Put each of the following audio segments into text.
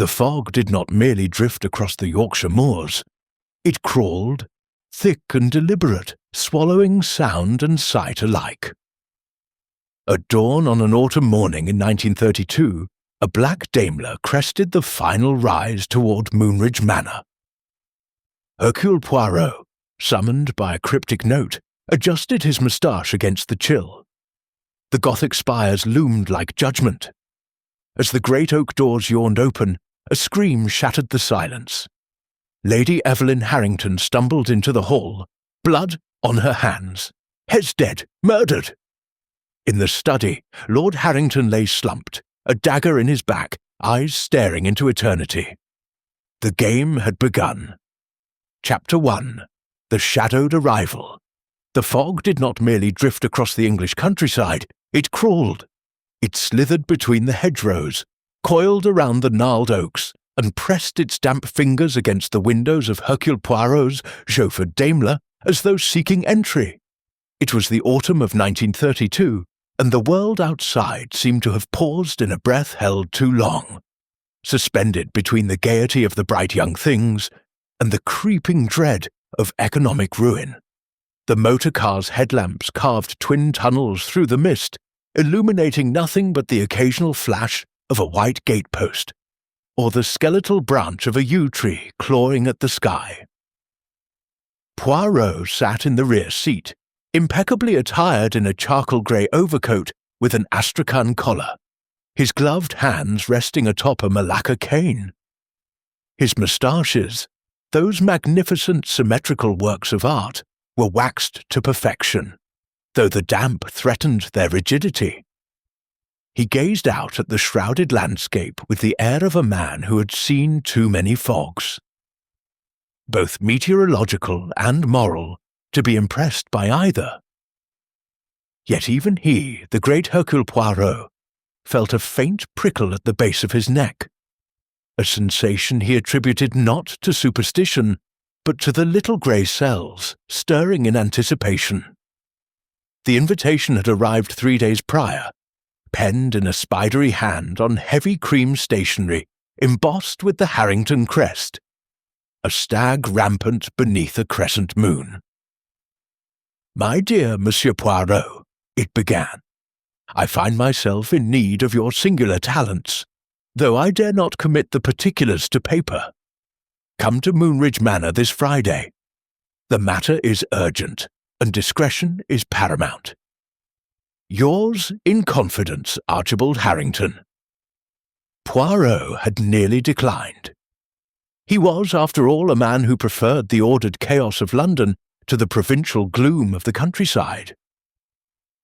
The fog did not merely drift across the Yorkshire moors. It crawled, thick and deliberate, swallowing sound and sight alike. At dawn on an autumn morning in 1932, a black Daimler crested the final rise toward Moonridge Manor. Hercule Poirot, summoned by a cryptic note, adjusted his moustache against the chill. The Gothic spires loomed like judgment. As the great oak doors yawned open, a scream shattered the silence. Lady Evelyn Harrington stumbled into the hall, blood on her hands. Hes dead, murdered! In the study, Lord Harrington lay slumped, a dagger in his back, eyes staring into eternity. The game had begun. Chapter 1. The Shadowed Arrival. The fog did not merely drift across the English countryside, it crawled. It slithered between the hedgerows, coiled around the gnarled oaks, and pressed its damp fingers against the windows of Hercule Poirot's chauffeured Daimler as though seeking entry. It was the autumn of 1932, and the world outside seemed to have paused in a breath held too long, suspended between the gaiety of the bright young things and the creeping dread of economic ruin. The motor car's headlamps carved twin tunnels through the mist, illuminating nothing but the occasional flash of a white gatepost, or the skeletal branch of a yew tree clawing at the sky. Poirot sat in the rear seat, impeccably attired in a charcoal-grey overcoat with an astrakhan collar, his gloved hands resting atop a Malacca cane. His moustaches, those magnificent symmetrical works of art, were waxed to perfection, though the damp threatened their rigidity. He gazed out at the shrouded landscape with the air of a man who had seen too many fogs, both meteorological and moral, to be impressed by either. Yet even he, the great Hercule Poirot, felt a faint prickle at the base of his neck, a sensation he attributed not to superstition, but to the little grey cells stirring in anticipation. The invitation had arrived 3 days prior, penned in a spidery hand on heavy cream stationery embossed with the Harrington crest, a stag rampant beneath a crescent moon. "My dear Monsieur Poirot," it began, "I find myself in need of your singular talents, though I dare not commit the particulars to paper. Come to Moonridge Manor this Friday. The matter is urgent, and discretion is paramount. Yours in confidence, Archibald Harrington." Poirot had nearly declined. He was, after all, a man who preferred the ordered chaos of London to the provincial gloom of the countryside.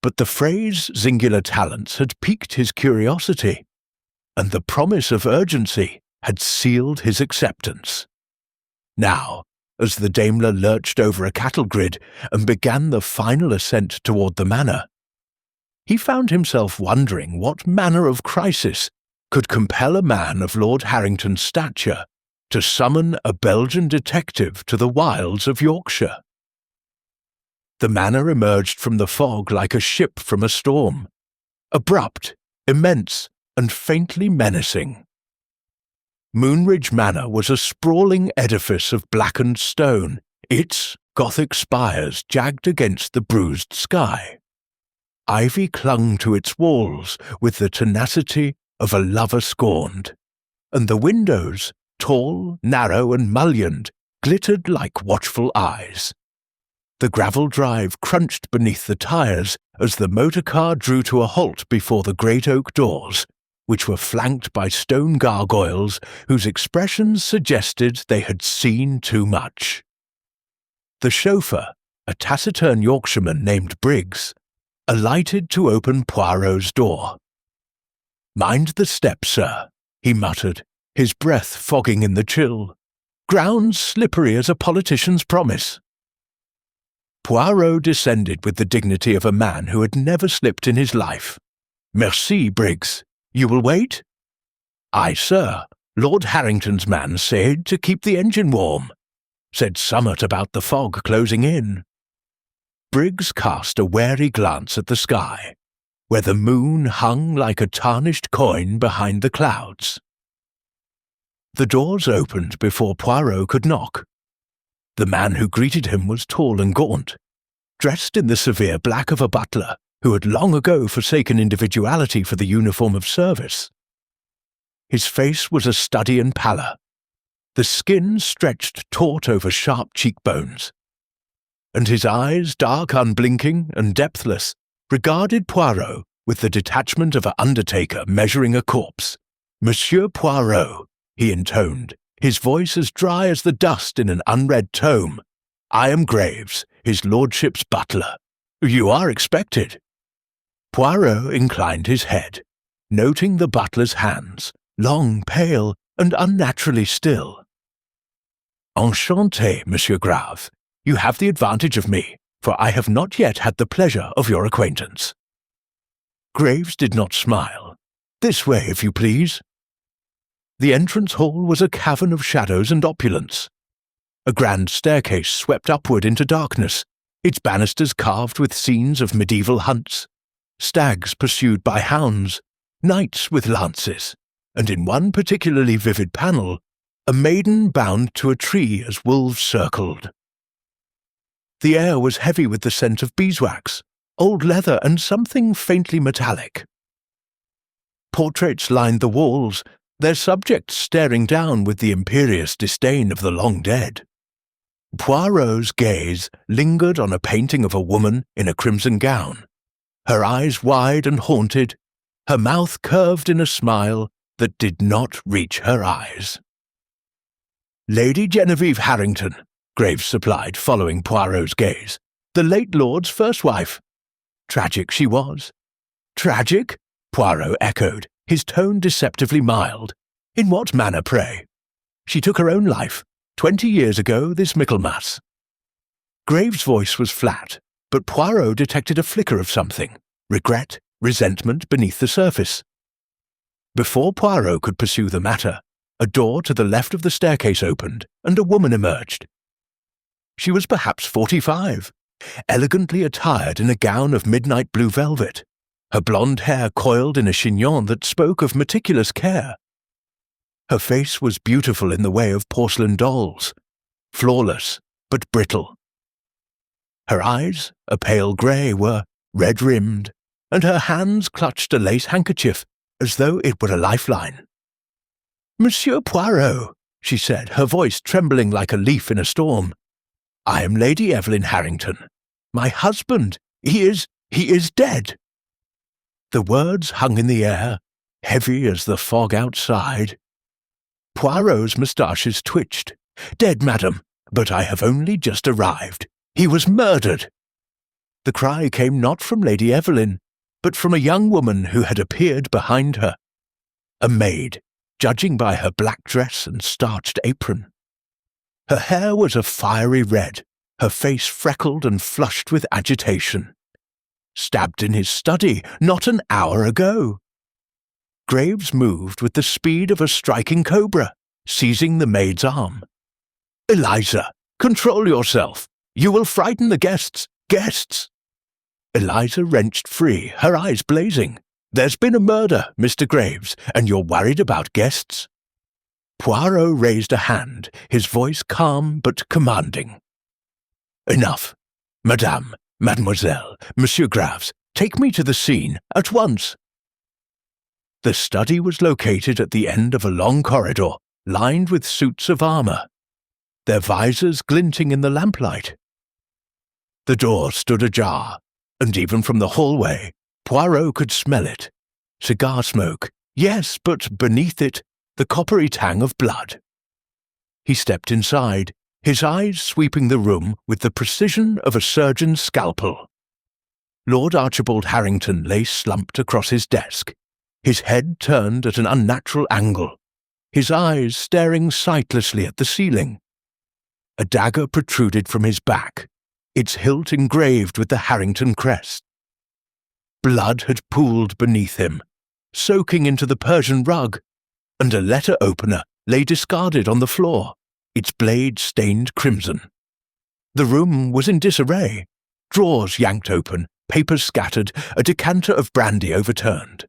But the phrase singular talents had piqued his curiosity, and the promise of urgency had sealed his acceptance. Now, as the Daimler lurched over a cattle grid and began the final ascent toward the manor, he found himself wondering what manner of crisis could compel a man of Lord Harrington's stature to summon a Belgian detective to the wilds of Yorkshire. The manor emerged from the fog like a ship from a storm, abrupt, immense, and faintly menacing. Moonridge Manor was a sprawling edifice of blackened stone, its Gothic spires jagged against the bruised sky. Ivy clung to its walls with the tenacity of a lover scorned, and the windows, tall, narrow, and mullioned, glittered like watchful eyes. The gravel drive crunched beneath the tires as the motor car drew to a halt before the great oak doors, which were flanked by stone gargoyles whose expressions suggested they had seen too much. The chauffeur, a taciturn Yorkshireman named Briggs, alighted to open Poirot's door. "Mind the step, sir," he muttered, his breath fogging in the chill. "Ground slippery as a politician's promise." Poirot descended with the dignity of a man who had never slipped in his life. "Merci, Briggs. You will wait?" "Aye, sir. Lord Harrington's man said to keep the engine warm. Said summat about the fog closing in." Briggs cast a wary glance at the sky, where the moon hung like a tarnished coin behind the clouds. The doors opened before Poirot could knock. The man who greeted him was tall and gaunt, dressed in the severe black of a butler who had long ago forsaken individuality for the uniform of service. His face was a study in pallor, the skin stretched taut over sharp cheekbones, and his eyes, dark, unblinking, and depthless, regarded Poirot with the detachment of an undertaker measuring a corpse. "Monsieur Poirot," he intoned, his voice as dry as the dust in an unread tome. "I am Graves, his lordship's butler. You are expected." Poirot inclined his head, noting the butler's hands, long, pale, and unnaturally still. "Enchanté, Monsieur Grave. You have the advantage of me, for I have not yet had the pleasure of your acquaintance." Graves did not smile. "This way, if you please." The entrance hall was a cavern of shadows and opulence. A grand staircase swept upward into darkness, its banisters carved with scenes of medieval hunts, stags pursued by hounds, knights with lances, and in one particularly vivid panel, a maiden bound to a tree as wolves circled. The air was heavy with the scent of beeswax, old leather, and something faintly metallic. Portraits lined the walls, their subjects staring down with the imperious disdain of the long dead. Poirot's gaze lingered on a painting of a woman in a crimson gown, her eyes wide and haunted, her mouth curved in a smile that did not reach her eyes. "Lady Genevieve Harrington," Graves supplied, following Poirot's gaze. "The late lord's first wife. Tragic she was." "Tragic?" Poirot echoed, his tone deceptively mild. "In what manner, pray?" "She took her own life, 20 years ago this Michaelmas." Graves' voice was flat, but Poirot detected a flicker of something, regret, resentment beneath the surface. Before Poirot could pursue the matter, a door to the left of the staircase opened, and a woman emerged. She was perhaps 45, elegantly attired in a gown of midnight blue velvet, her blonde hair coiled in a chignon that spoke of meticulous care. Her face was beautiful in the way of porcelain dolls, flawless but brittle. Her eyes, a pale grey, were red-rimmed, and her hands clutched a lace handkerchief as though it were a lifeline. "Monsieur Poirot," she said, her voice trembling like a leaf in a storm. "I am Lady Evelyn Harrington. My husband, he is dead." The words hung in the air, heavy as the fog outside. Poirot's moustaches twitched. "Dead, madam, but I have only just arrived. He was murdered." The cry came not from Lady Evelyn, but from a young woman who had appeared behind her. A maid, judging by her black dress and starched apron. Her hair was a fiery red, her face freckled and flushed with agitation. Stabbed in his study not an hour ago. Graves moved with the speed of a striking cobra, seizing the maid's arm. "Eliza, control yourself. You will frighten the guests. Guests!" Eliza wrenched free, her eyes blazing. "There's been a murder, Mr. Graves, and you're worried about guests?" Poirot raised a hand, his voice calm but commanding. "Enough. Madame, mademoiselle, Monsieur Graves, take me to the scene, at once." The study was located at the end of a long corridor, lined with suits of armour, their visors glinting in the lamplight. The door stood ajar, and even from the hallway, Poirot could smell it. Cigar smoke, yes, but beneath it, the coppery tang of blood. He stepped inside, his eyes sweeping the room with the precision of a surgeon's scalpel. Lord Archibald Harrington lay slumped across his desk, his head turned at an unnatural angle, his eyes staring sightlessly at the ceiling. A dagger protruded from his back, its hilt engraved with the Harrington crest. Blood had pooled beneath him, soaking into the Persian rug, and a letter opener lay discarded on the floor, its blade stained crimson. The room was in disarray, drawers yanked open, papers scattered, a decanter of brandy overturned.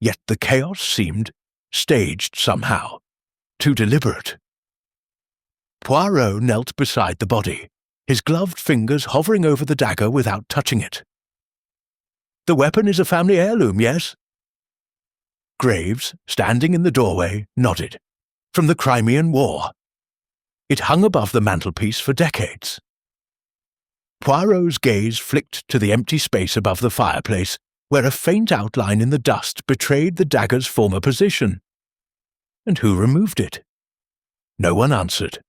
Yet the chaos seemed staged somehow, too deliberate. Poirot knelt beside the body, his gloved fingers hovering over the dagger without touching it. "The weapon is a family heirloom, yes?" Graves, standing in the doorway, nodded. "From the Crimean War. It hung above the mantelpiece for decades." Poirot's gaze flicked to the empty space above the fireplace, where a faint outline in the dust betrayed the dagger's former position. And who removed it? No one answered.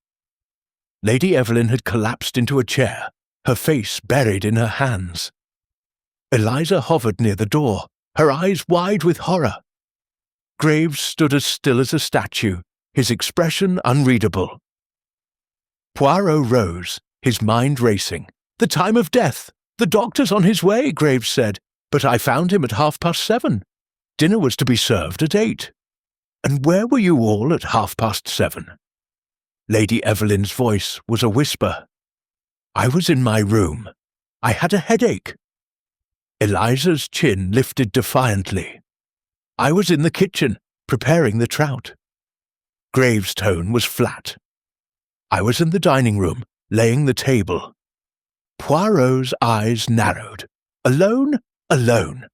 Lady Evelyn had collapsed into a chair, her face buried in her hands. Eliza hovered near the door, her eyes wide with horror. Graves stood as still as a statue, his expression unreadable. Poirot rose, his mind racing. "The time of death! The doctor's on his way," Graves said, "but I found him at 7:30. Dinner was to be served at 8. And where were you all at 7:30? Lady Evelyn's voice was a whisper. "I was in my room. I had a headache." Eliza's chin lifted defiantly. "I was in the kitchen, preparing the trout." Graves' tone was flat. "I was in the dining room, laying the table." Poirot's eyes narrowed. "Alone? Alone."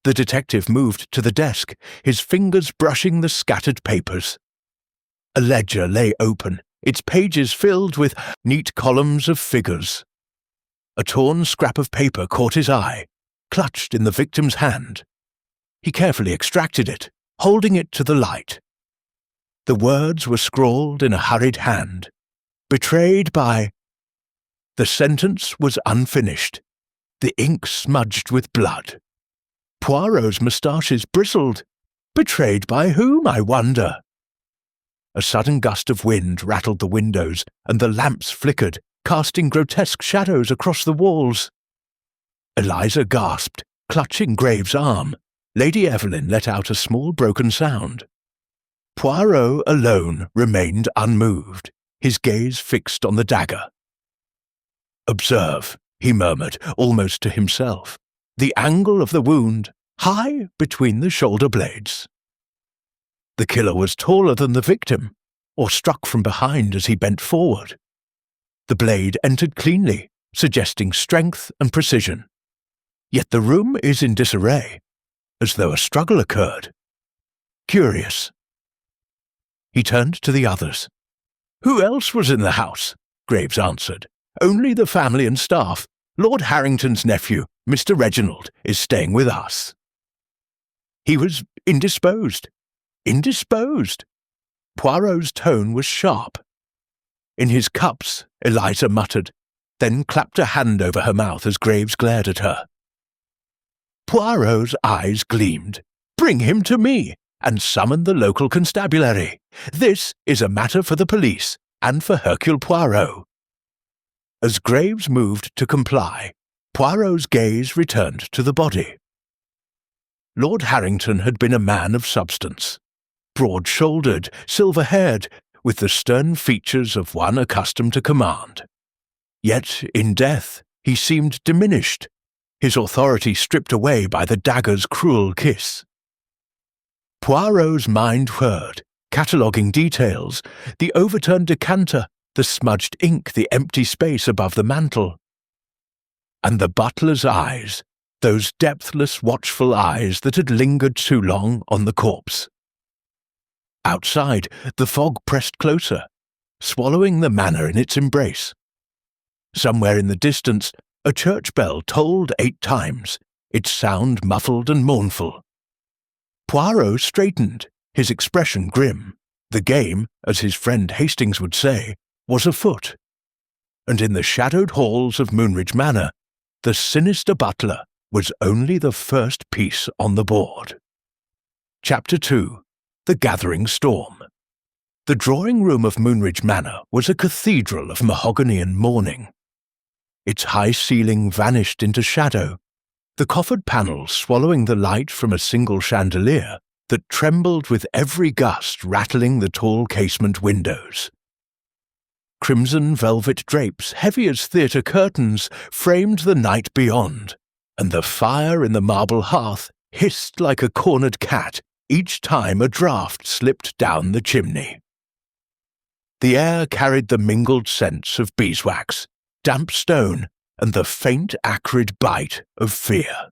The detective moved to the desk, his fingers brushing the scattered papers. A ledger lay open, its pages filled with neat columns of figures. A torn scrap of paper caught his eye, clutched in the victim's hand. He carefully extracted it, holding it to the light. The words were scrawled in a hurried hand. "Betrayed by—" The sentence was unfinished, the ink smudged with blood. Poirot's moustaches bristled. "Betrayed by whom, I wonder?" A sudden gust of wind rattled the windows, and the lamps flickered, casting grotesque shadows across the walls. Eliza gasped, clutching Graves' arm. Lady Evelyn let out a small broken sound. Poirot alone remained unmoved, his gaze fixed on the dagger. "Observe," he murmured, almost to himself, "the angle of the wound, high between the shoulder blades." The killer was taller than the victim, or struck from behind as he bent forward. The blade entered cleanly, suggesting strength and precision. Yet the room is in disarray, as though a struggle occurred. Curious. He turned to the others. "Who else was in the house?" Graves answered. "Only the family and staff. Lord Harrington's nephew, Mr. Reginald, is staying with us." He was indisposed. Indisposed. Poirot's tone was sharp. "In his cups," Eliza muttered, then clapped a hand over her mouth as Graves glared at her. Poirot's eyes gleamed. "Bring him to me, and summon the local constabulary. This is a matter for the police, and for Hercule Poirot." As Graves moved to comply, Poirot's gaze returned to the body. Lord Harrington had been a man of substance. Broad-shouldered, silver-haired, with the stern features of one accustomed to command. Yet, in death, he seemed diminished, his authority stripped away by the dagger's cruel kiss. Poirot's mind whirred, cataloguing details, the overturned decanter, the smudged ink, the empty space above the mantel. And the butler's eyes, those depthless, watchful eyes that had lingered too long on the corpse. Outside, the fog pressed closer, swallowing the manor in its embrace. Somewhere in the distance, a church bell tolled 8 times, its sound muffled and mournful. Poirot straightened, his expression grim. The game, as his friend Hastings would say, was afoot. And in the shadowed halls of Moonridge Manor, the sinister butler was only the first piece on the board. Chapter 2. The Gathering Storm. The drawing-room of Moonridge Manor was a cathedral of mahogany and mourning. Its high ceiling vanished into shadow, the coffered panels swallowing the light from a single chandelier that trembled with every gust rattling the tall casement windows. Crimson velvet drapes, heavy as theatre curtains, framed the night beyond, and the fire in the marble hearth hissed like a cornered cat, each time a draught slipped down the chimney. The air carried the mingled scents of beeswax, damp stone, and the faint, acrid bite of fear.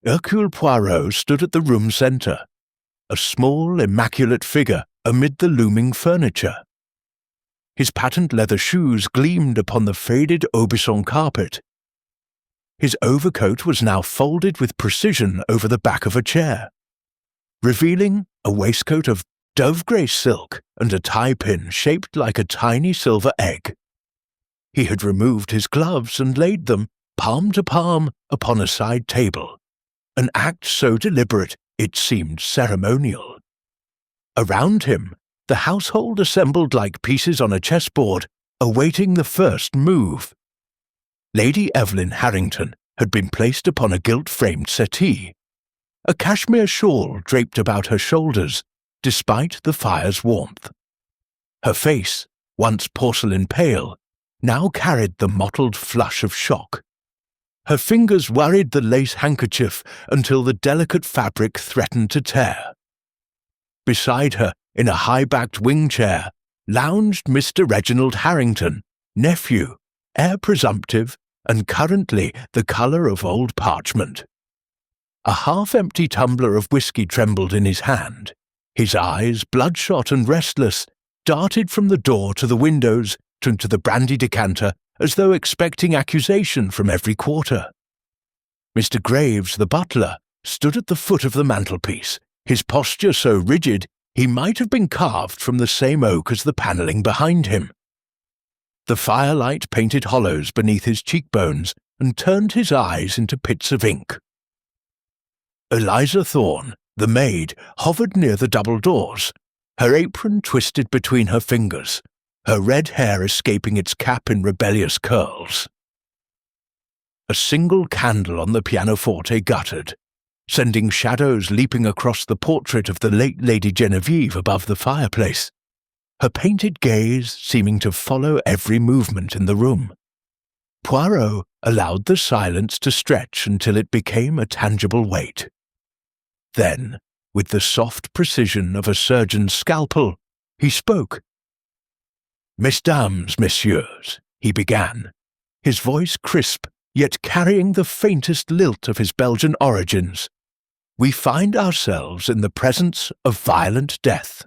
Hercule Poirot stood at the room's centre, a small, immaculate figure amid the looming furniture. His patent leather shoes gleamed upon the faded Aubusson carpet. His overcoat was now folded with precision over the back of a chair, revealing a waistcoat of dove-grey silk and a tie-pin shaped like a tiny silver egg. He had removed his gloves and laid them, palm to palm, upon a side table, an act so deliberate it seemed ceremonial. Around him, the household assembled like pieces on a chessboard, awaiting the first move. Lady Evelyn Harrington had been placed upon a gilt-framed settee, a cashmere shawl draped about her shoulders, despite the fire's warmth. Her face, once porcelain pale, now carried the mottled flush of shock. Her fingers worried the lace handkerchief until the delicate fabric threatened to tear. Beside her, in a high-backed wing chair, lounged Mr. Reginald Harrington, nephew, heir presumptive, and currently the colour of old parchment. A half-empty tumbler of whisky trembled in his hand. His eyes, bloodshot and restless, darted from the door to the windows to the brandy decanter as though expecting accusation from every quarter. Mr. Graves, the butler, stood at the foot of the mantelpiece, his posture so rigid he might have been carved from the same oak as the panelling behind him. The firelight painted hollows beneath his cheekbones and turned his eyes into pits of ink. Eliza Thorne, the maid, hovered near the double doors, her apron twisted between her fingers, her red hair escaping its cap in rebellious curls. A single candle on the pianoforte guttered, sending shadows leaping across the portrait of the late Lady Genevieve above the fireplace, her painted gaze seeming to follow every movement in the room. Poirot allowed the silence to stretch until it became a tangible weight. Then, with the soft precision of a surgeon's scalpel, he spoke. "Mesdames, messieurs," he began, his voice crisp, yet carrying the faintest lilt of his Belgian origins, "we find ourselves in the presence of violent death.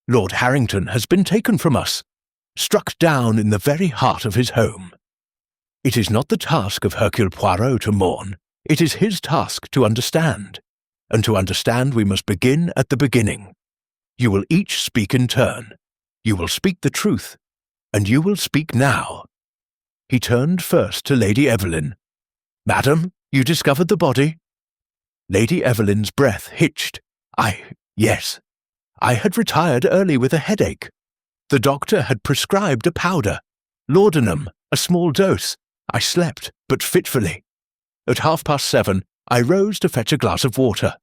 Lord Harrington has been taken from us, struck down in the very heart of his home. It is not the task of Hercule Poirot to mourn, it is his task to understand, and to understand we must begin at the beginning. You will each speak in turn. You will speak the truth, and you will speak now." He turned first to Lady Evelyn. "Madam, you discovered the body?" Lady Evelyn's breath hitched. Yes. I had retired early with a headache. The doctor had prescribed a powder, laudanum, a small dose. I slept, but fitfully. At 7:30, I rose to fetch a glass of water.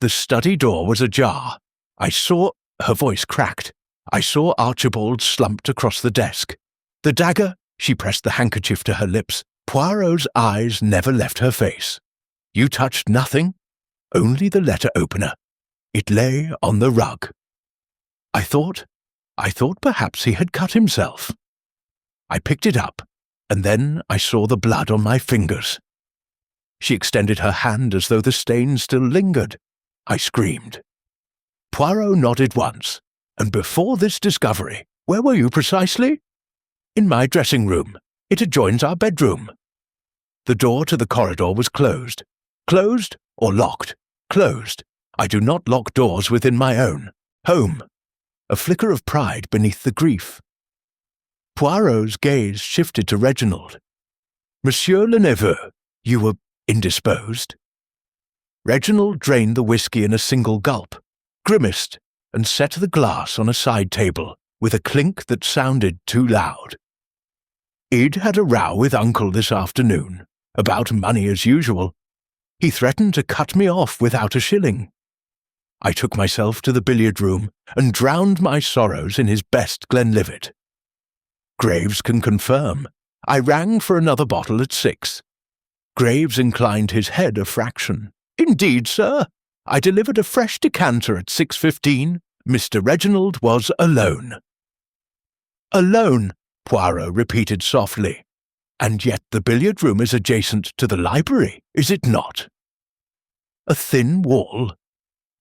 The study door was ajar. I saw— her voice cracked. I saw Archibald slumped across the desk. The dagger— she pressed the handkerchief to her lips. Poirot's eyes never left her face. "You touched nothing?" "Only the letter opener. It lay on the rug." I thought perhaps he had cut himself. I picked it up, and then I saw the blood on my fingers. She extended her hand as though the stain still lingered. I screamed. Poirot nodded once. "And before this discovery, where were you precisely?" "In my dressing room. It adjoins our bedroom." The door to the corridor was closed. Closed or locked? Closed. I do not lock doors within my own home. A flicker of pride beneath the grief. Poirot's gaze shifted to Reginald. "Monsieur le Neveu, you were indisposed?" Reginald drained the whisky in a single gulp, grimaced, and set the glass on a side table with a clink that sounded too loud. "He'd had a row with Uncle this afternoon, about money as usual. He threatened to cut me off without a shilling. I took myself to the billiard room and drowned my sorrows in his best Glenlivet. Graves can confirm. I rang for another bottle at 6. Graves inclined his head a fraction. "Indeed, sir? I delivered a fresh decanter at 6:15. Mr. Reginald was alone." "Alone," Poirot repeated softly. "And yet the billiard room is adjacent to the library, is it not? A thin wall.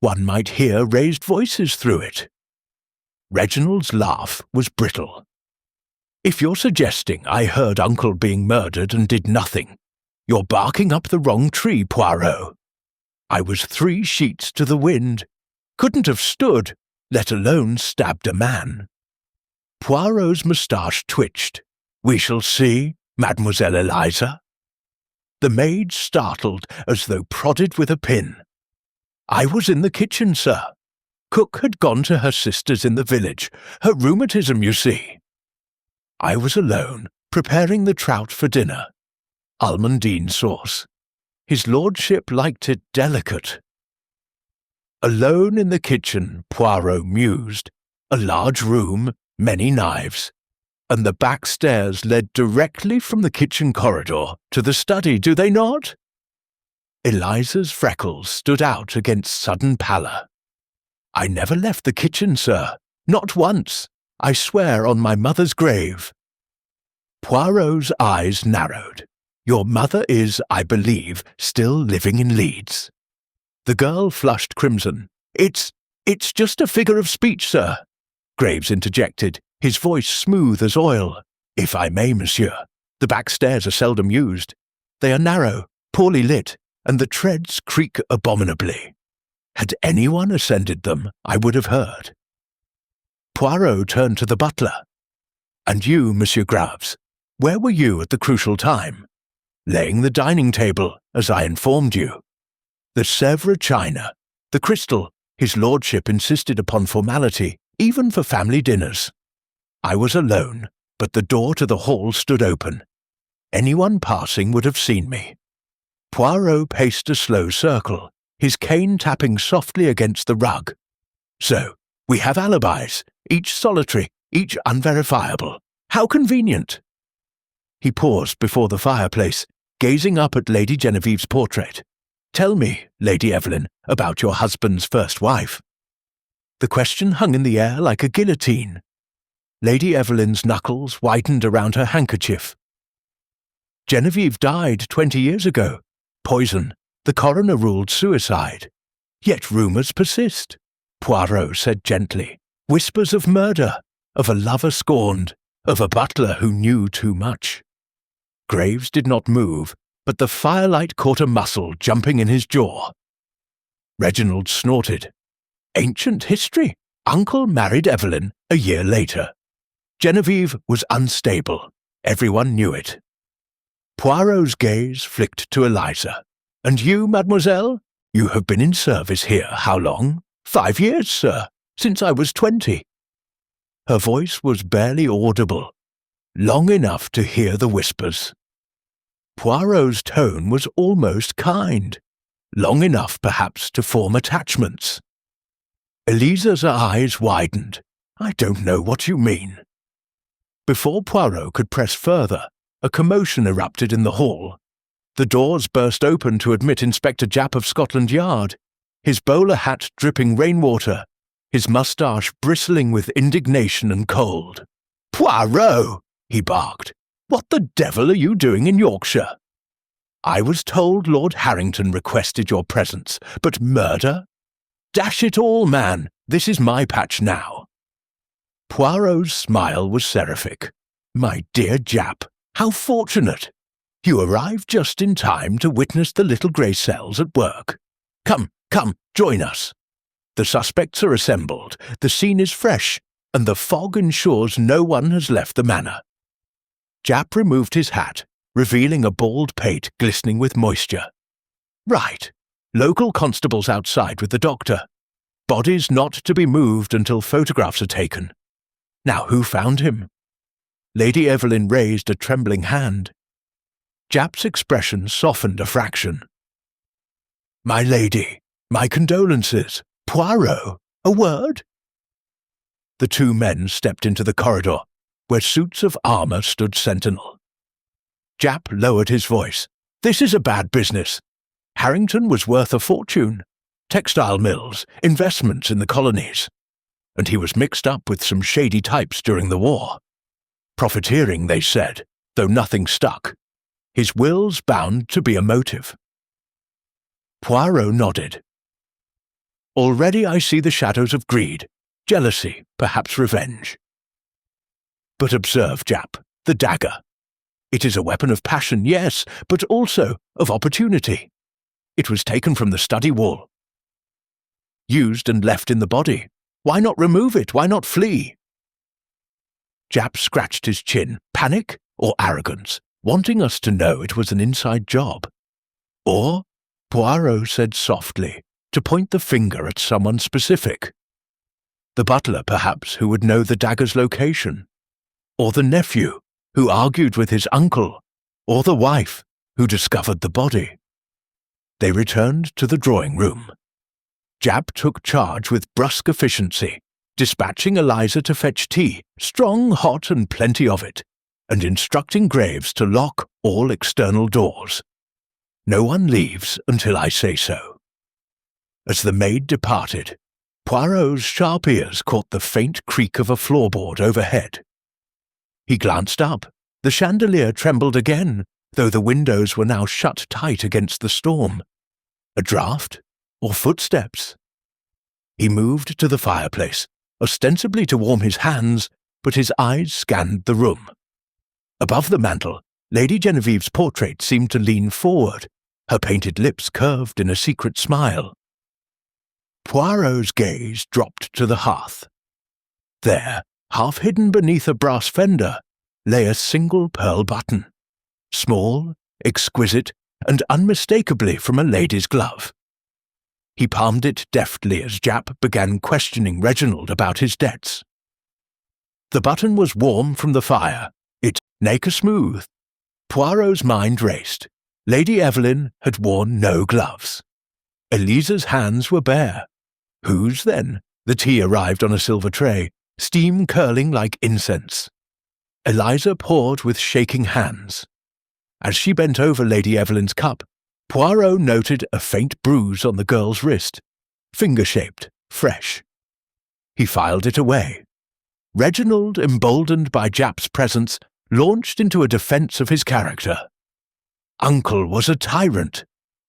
One might hear raised voices through it." Reginald's laugh was brittle. "If you're suggesting I heard Uncle being murdered and did nothing, you're barking up the wrong tree, Poirot. I was 3 sheets to the wind. Couldn't have stood, let alone stabbed a man." Poirot's moustache twitched. "We shall see, Mademoiselle Eliza." The maid startled as though prodded with a pin. "I was in the kitchen, sir. Cook had gone to her sister's in the village, her rheumatism, you see. I was alone, preparing the trout for dinner. Almondine sauce. His lordship liked it delicate." Alone in the kitchen, Poirot mused. A large room, many knives, and the back stairs led directly from the kitchen corridor to the study, do they not? Eliza's freckles stood out against sudden pallor. "I never left the kitchen, sir. Not once. I swear on my mother's grave." Poirot's eyes narrowed. "Your mother is, I believe, still living in Leeds." The girl flushed crimson. It's just a figure of speech, sir," Graves interjected, his voice smooth as oil. "If I may, monsieur, the back stairs are seldom used. They are narrow, poorly lit, and the treads creak abominably. Had anyone ascended them, I would have heard." Poirot turned to the butler. "And you, Monsieur Graves, where were you at the crucial time?" "Laying the dining table, as I informed you. The Sèvres china, the crystal, his lordship insisted upon formality, even for family dinners. I was alone, but the door to the hall stood open. Anyone passing would have seen me." Poirot paced a slow circle, his cane tapping softly against the rug. "So, we have alibis, each solitary, each unverifiable. How convenient!" He paused before the fireplace, gazing up at Lady Genevieve's portrait. "Tell me, Lady Evelyn, about your husband's first wife." The question hung in the air like a guillotine. Lady Evelyn's knuckles whitened around her handkerchief. "Genevieve died 20 years ago. Poison. The coroner ruled suicide. Yet rumours persist," Poirot said gently. "Whispers of murder, of a lover scorned, of a butler who knew too much." Graves did not move, but the firelight caught a muscle jumping in his jaw. Reginald snorted. "Ancient history. Uncle married Evelyn a year later. Genevieve was unstable. Everyone knew it." Poirot's gaze flicked to Eliza. "And you, mademoiselle? You have been in service here how long?" "5 years, sir, since I was 20. Her voice was barely audible, long enough to hear the whispers. Poirot's tone was almost kind, long enough perhaps to form attachments. Eliza's eyes widened. "I don't know what you mean." Before Poirot could press further, a commotion erupted in the hall. The doors burst open to admit Inspector Japp of Scotland Yard, his bowler hat dripping rainwater, his moustache bristling with indignation and cold. "Poirot!" he barked. "What the devil are you doing in Yorkshire?" "I was told Lord Harrington requested your presence, but murder? Dash it all, man, this is my patch now." Poirot's smile was seraphic. "My dear Japp, how fortunate! You arrived just in time to witness the little grey cells at work. Come, join us. The suspects are assembled, the scene is fresh, and the fog ensures no one has left the manor." Japp removed his hat, revealing a bald pate glistening with moisture. "Right. Local constables outside with the doctor. Bodies not to be moved until photographs are taken. Now who found him?" Lady Evelyn raised a trembling hand. Japp's expression softened a fraction. "My lady, my condolences. Poirot, a word?" The 2 men stepped into the corridor, where suits of armour stood sentinel. Japp lowered his voice. "This is a bad business. Harrington was worth a fortune. textile mills, investments in the colonies. And he was mixed up with some shady types during the war. Profiteering, they said, though nothing stuck. His will's bound to be a motive. Poirot nodded. Already I see the shadows of greed, jealousy, perhaps revenge. But observe, Jap, the dagger. It is a weapon of passion, yes, but also of opportunity. It was taken from the study wall. Used and left in the body. Why not remove it? Why not flee? Jap scratched his chin. Panic or arrogance, wanting us to know it was an inside job. Or, Poirot said softly, to point the finger at someone specific. The butler, perhaps, who would know the dagger's location. Or the nephew, who argued with his uncle. Or the wife, who discovered the body. They returned to the drawing room. Jap took charge with brusque efficiency, dispatching Eliza to fetch tea, strong, hot, and plenty of it, and instructing Graves to lock all external doors. No one leaves until I say so. As the maid departed, Poirot's sharp ears caught the faint creak of a floorboard overhead. He glanced up. The chandelier trembled again, though the windows were now shut tight against the storm. A draught? Or footsteps? He moved to the fireplace, ostensibly to warm his hands, but his eyes scanned the room. Above the mantel, Lady Genevieve's portrait seemed to lean forward, her painted lips curved in a secret smile. Poirot's gaze dropped to the hearth. There, half hidden beneath a brass fender, lay a single pearl button, small, exquisite, and unmistakably from a lady's glove. He palmed it deftly as Jap began questioning Reginald about his debts. The button was warm from the fire, its nacre smooth. Poirot's mind raced. Lady Evelyn had worn no gloves. Eliza's hands were bare. Whose, then? The tea arrived on a silver tray, steam curling like incense. Eliza poured with shaking hands. As she bent over Lady Evelyn's cup, Poirot noted a faint bruise on the girl's wrist, finger-shaped, fresh. He filed it away. Reginald, emboldened by Jap's presence, launched into a defence of his character. Uncle was a tyrant.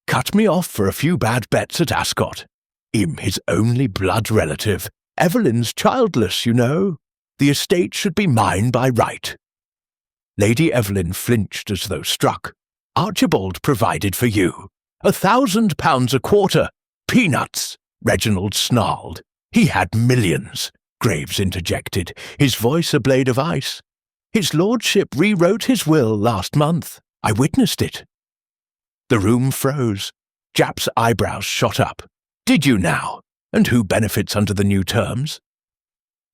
Cut me off for a few bad bets at Ascot. His only blood relative. Evelyn's childless, you know. The estate should be mine by right. Lady Evelyn flinched as though struck. Archibald provided for you. £1,000 a quarter. Peanuts, Reginald snarled. He had millions, Graves interjected, his voice a blade of ice. His lordship rewrote his will last month. I witnessed it. The room froze. Jap's eyebrows shot up. Did you now? And who benefits under the new terms?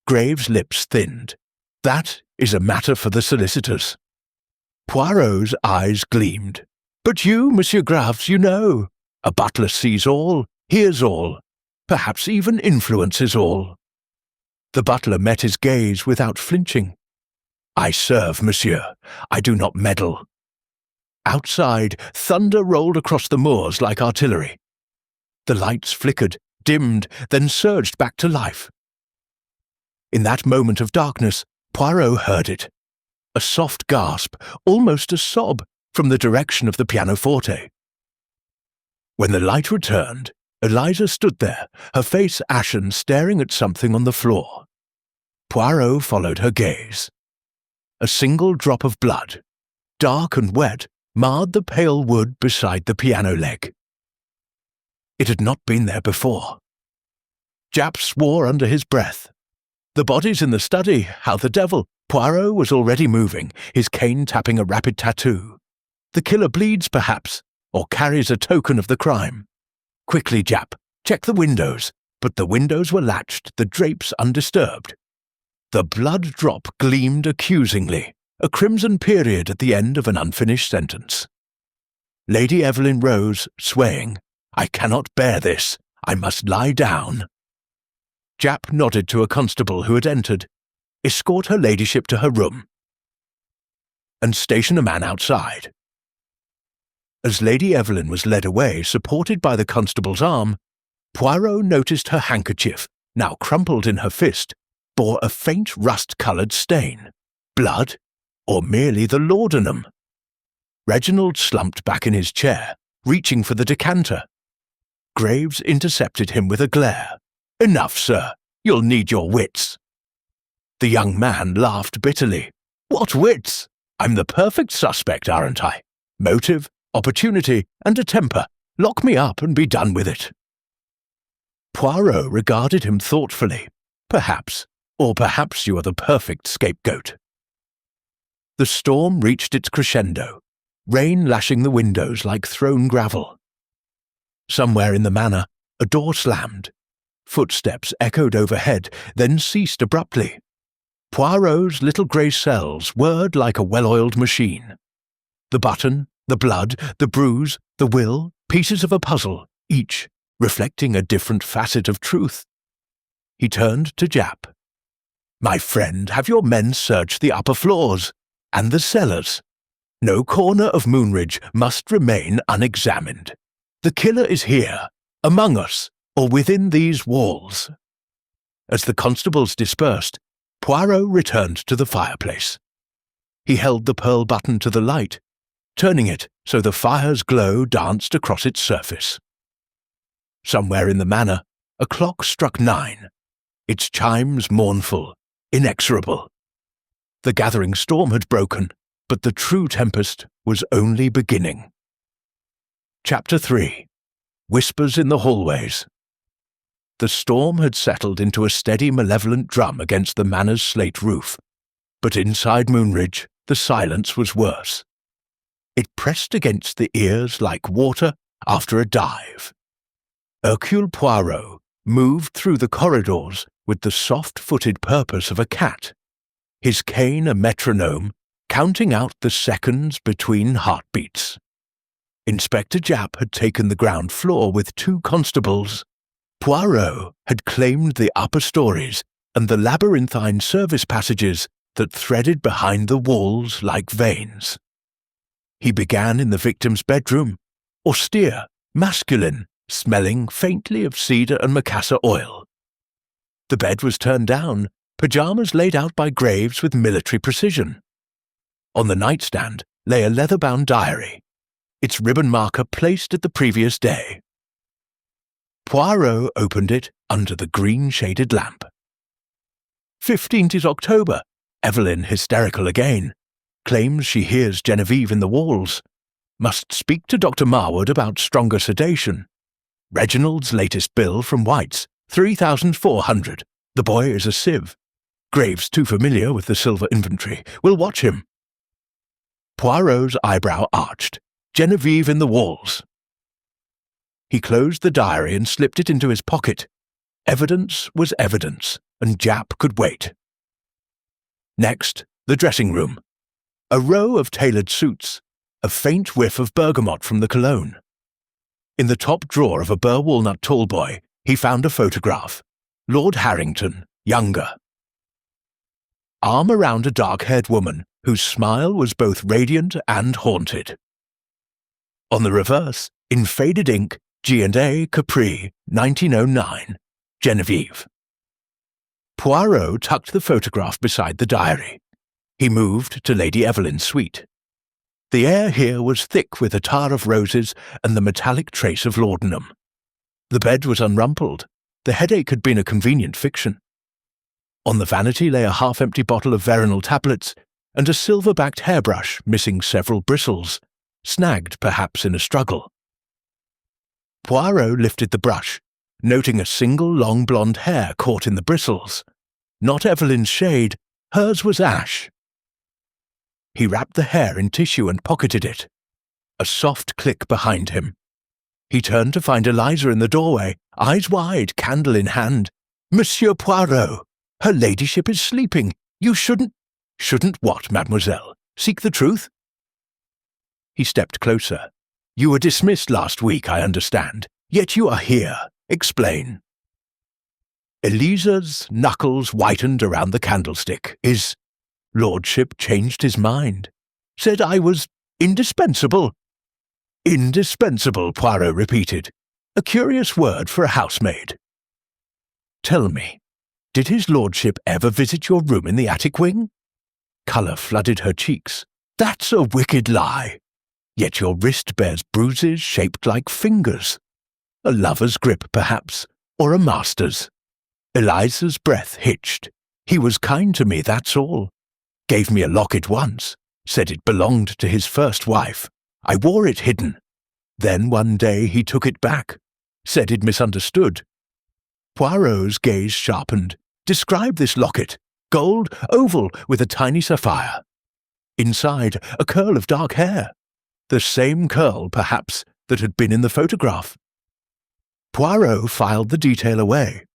Graves' lips thinned. That is a matter for the solicitors. Poirot's eyes gleamed. But you, Monsieur Graves, you know. A butler sees all, hears all, perhaps even influences all. The butler met his gaze without flinching. I serve, monsieur. I do not meddle. Outside, thunder rolled across the moors like artillery. The lights flickered, dimmed, then surged back to life. In that moment of darkness, Poirot heard it. A soft gasp, almost a sob, from the direction of the pianoforte. When the light returned, Eliza stood there, her face ashen, staring at something on the floor. Poirot followed her gaze. A single drop of blood, dark and wet, marred the pale wood beside the piano leg. It had not been there before. Jap swore under his breath. The body's in the study, how the devil? Poirot was already moving, his cane tapping a rapid tattoo. The killer bleeds, perhaps, or carries a token of the crime. Quickly, Jap, check the windows. But the windows were latched, the drapes undisturbed. The blood drop gleamed accusingly, a crimson period at the end of an unfinished sentence. Lady Evelyn rose, swaying. I cannot bear this. I must lie down. Jap nodded to a constable who had entered. Escort her ladyship to her room. And station a man outside. As Lady Evelyn was led away, supported by the constable's arm, Poirot noticed her handkerchief, now crumpled in her fist, bore a faint rust-coloured stain. Blood, or merely the laudanum? Reginald slumped back in his chair, reaching for the decanter. Graves intercepted him with a glare. "Enough, sir. You'll need your wits." The young man laughed bitterly. "What wits? I'm the perfect suspect, aren't I? Motive, opportunity, and a temper. Lock me up and be done with it." Poirot regarded him thoughtfully. "Perhaps, or perhaps you are the perfect scapegoat." The storm reached its crescendo, rain lashing the windows like thrown gravel. Somewhere in the manor, a door slammed. Footsteps echoed overhead, then ceased abruptly. Poirot's little grey cells whirred like a well-oiled machine. The button, the blood, the bruise, the will, pieces of a puzzle, each reflecting a different facet of truth. He turned to Japp. "My friend, have your men search the upper floors and the cellars. No corner of Moonridge must remain unexamined. The killer is here, among us, or within these walls." As the constables dispersed, Poirot returned to the fireplace. He held the pearl button to the light, turning it so the fire's glow danced across its surface. Somewhere in the manor, a clock struck 9, its chimes mournful, inexorable. The gathering storm had broken, but the true tempest was only beginning. Chapter 3. Whispers in the Hallways. The storm had settled into a steady, malevolent drum against the manor's slate roof, but inside Moonridge the silence was worse. It pressed against the ears like water after a dive. Hercule Poirot moved through the corridors with the soft-footed purpose of a cat, his cane a metronome, counting out the seconds between heartbeats. Inspector Japp had taken the ground floor with 2 constables. Poirot had claimed the upper stories and the labyrinthine service passages that threaded behind the walls like veins. He began in the victim's bedroom, austere, masculine, smelling faintly of cedar and macassar oil. The bed was turned down, pyjamas laid out by Graves with military precision. On the nightstand lay a leather-bound diary, its ribbon marker placed at the previous day. Poirot opened it under the green-shaded lamp. 15th is October. Evelyn hysterical again. Claims she hears Genevieve in the walls. Must speak to Dr. Marwood about stronger sedation. Reginald's latest bill from White's, 3,400. The boy is a sieve. Graves too familiar with the silver inventory. We'll watch him. Poirot's eyebrow arched. Genevieve in the walls. He closed the diary and slipped it into his pocket. Evidence was evidence, and Japp could wait. Next, the dressing room. A row of tailored suits, a faint whiff of bergamot from the cologne. In the top drawer of a bur-walnut tallboy, he found a photograph. Lord Harrington, younger. Arm around a dark-haired woman whose smile was both radiant and haunted. On the reverse, in faded ink, G&A Capri, 1909, Genevieve. Poirot tucked the photograph beside the diary. He moved to Lady Evelyn's suite. The air here was thick with attar of roses and the metallic trace of laudanum. The bed was unrumpled. The headache had been a convenient fiction. On the vanity lay a half-empty bottle of veronal tablets and a silver-backed hairbrush missing several bristles, snagged perhaps in a struggle. Poirot lifted the brush, noting a single long blonde hair caught in the bristles. Not Evelyn's shade, hers was ash. He wrapped the hair in tissue and pocketed it. A soft click behind him. He turned to find Eliza in the doorway, eyes wide, candle in hand. "Monsieur Poirot, her ladyship is sleeping. You shouldn't—" "Shouldn't what, mademoiselle? Seek the truth?" He stepped closer. "You were dismissed last week, I understand. Yet you are here. Explain." Eliza's knuckles whitened around the candlestick. His lordship changed his mind. Said I was indispensable. "Indispensable," Poirot repeated. A curious word for a housemaid. Tell me, did his lordship ever visit your room in the attic wing? Colour flooded her cheeks. That's a wicked lie. Yet your wrist bears bruises shaped like fingers. A lover's grip, perhaps, or a master's. Eliza's breath hitched. He was kind to me, that's all. Gave me a locket once. Said it belonged to his first wife. I wore it hidden. Then one day he took it back. Said he'd misunderstood. Poirot's gaze sharpened. Describe this locket. Gold, oval, with a tiny sapphire. Inside, a curl of dark hair. The same curl, perhaps, that had been in the photograph. Poirot filed the detail away.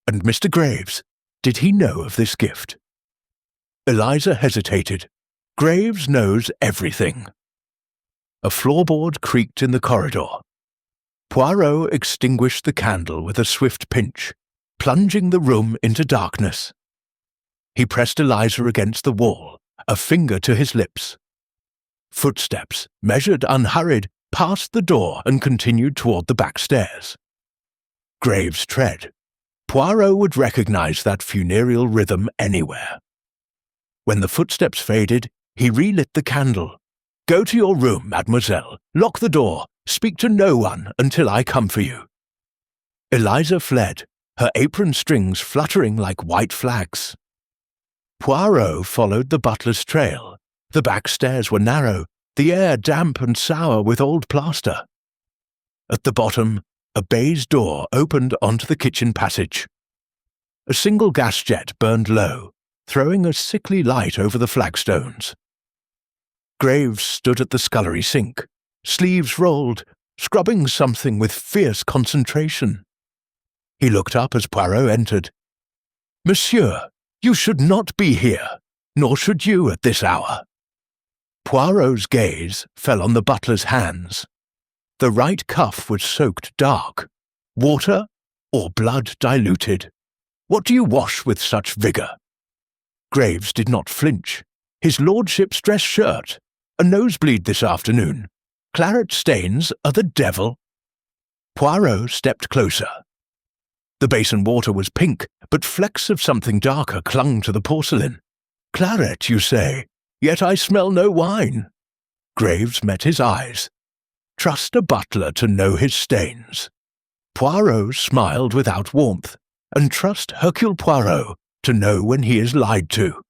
And Mr. Graves, did he know of this gift? Eliza hesitated. Graves knows everything. A floorboard creaked in the corridor. Poirot extinguished the candle with a swift pinch, plunging the room into darkness. He pressed Eliza against the wall, a finger to his lips. Footsteps, measured unhurried, passed the door and continued toward the back stairs. Graves' tread. Poirot would recognize that funereal rhythm anywhere. When the footsteps faded, he relit the candle. Go to your room, mademoiselle. Lock the door. Speak to no one until I come for you. Eliza fled, her apron strings fluttering like white flags. Poirot followed the butler's trail. The back stairs were narrow, the air damp and sour with old plaster. At the bottom, a baize door opened onto the kitchen passage. A single gas jet burned low, throwing a sickly light over the flagstones. Graves stood at the scullery sink, sleeves rolled, scrubbing something with fierce concentration. He looked up as Poirot entered. Monsieur, you should not be here, nor should you at this hour. Poirot's gaze fell on the butler's hands. The right cuff was soaked dark. Water or blood diluted? What do you wash with such vigour? Graves did not flinch. His lordship's dress shirt. A nosebleed this afternoon. Claret stains are the devil. Poirot stepped closer. The basin water was pink, but flecks of something darker clung to the porcelain. Claret, you say, yet I smell no wine. Graves met his eyes. Trust a butler to know his stains. Poirot smiled without warmth, and trust Hercule Poirot to know when he is lied to.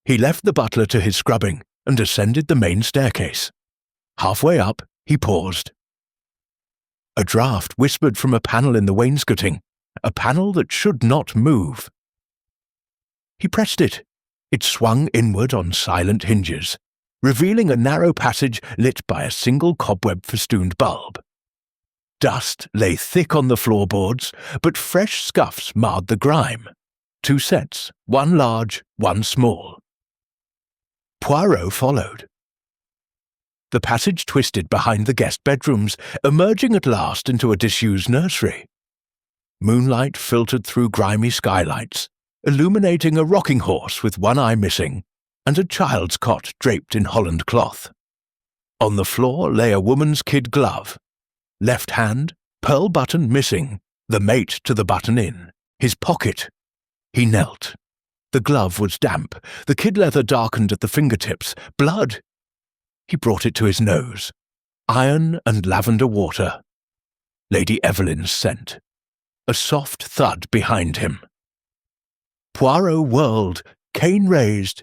He left the butler to his scrubbing and ascended the main staircase. Halfway up, he paused. A draught whispered from a panel in the wainscoting, a panel that should not move. He pressed it. It swung inward on silent hinges, revealing a narrow passage lit by a single cobweb-festooned bulb. Dust lay thick on the floorboards, but fresh scuffs marred the grime. 2 sets, one large, one small. Poirot followed. The passage twisted behind the guest bedrooms, emerging at last into a disused nursery. Moonlight filtered through grimy skylights, illuminating a rocking horse with one eye missing, and a child's cot draped in Holland cloth. On the floor lay a woman's kid glove. Left hand, pearl button missing, the mate to the button in, his pocket. He knelt. The glove was damp, the kid leather darkened at the fingertips. Blood! He brought it to his nose. Iron and lavender water. Lady Evelyn's scent. A soft thud behind him. Poirot whirled, cane raised.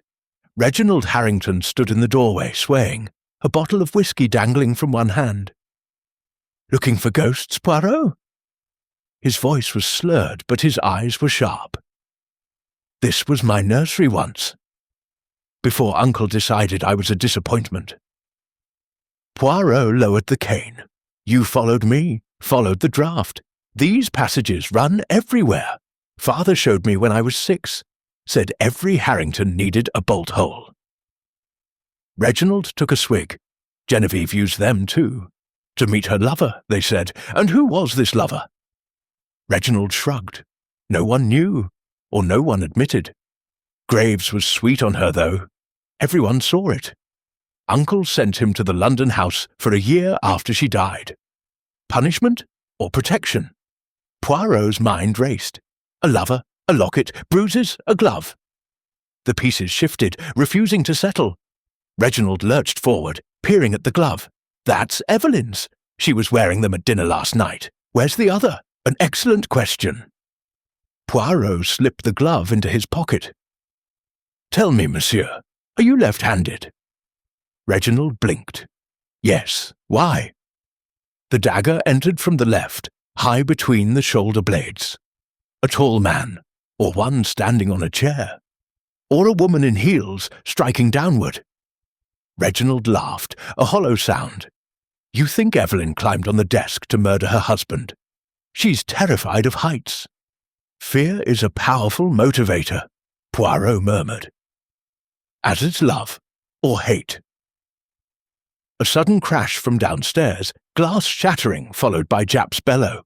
Reginald Harrington stood in the doorway, swaying, a bottle of whisky dangling from one hand. Looking for ghosts, Poirot? His voice was slurred, but his eyes were sharp. This was my nursery once, before Uncle decided I was a disappointment. Poirot lowered the cane. You followed me, followed the draft. These passages run everywhere. Father showed me when I was 6. Said every Harrington needed a bolt hole. Reginald took a swig. Genevieve used them too. To meet her lover, they said. And who was this lover? Reginald shrugged. No one knew, or no one admitted. Graves was sweet on her, though. Everyone saw it. Uncle sent him to the London house for a year after she died. Punishment? or protection? Poirot's mind raced. A lover, a locket, bruises, a glove. The pieces shifted, refusing to settle. Reginald lurched forward, peering at the glove. That's Evelyn's. She was wearing them at dinner last night. Where's the other? An excellent question. Poirot slipped the glove into his pocket. Tell me, monsieur, are you left-handed? Reginald blinked. Yes. Why? The dagger entered from the left, high between the shoulder blades. A tall man, or one standing on a chair, or a woman in heels striking downward. Reginald laughed, a hollow sound. You think Evelyn climbed on the desk to murder her husband? She's terrified of heights. Fear is a powerful motivator, Poirot murmured. As is love, or hate. A sudden crash from downstairs, glass shattering followed by Japp's bellow.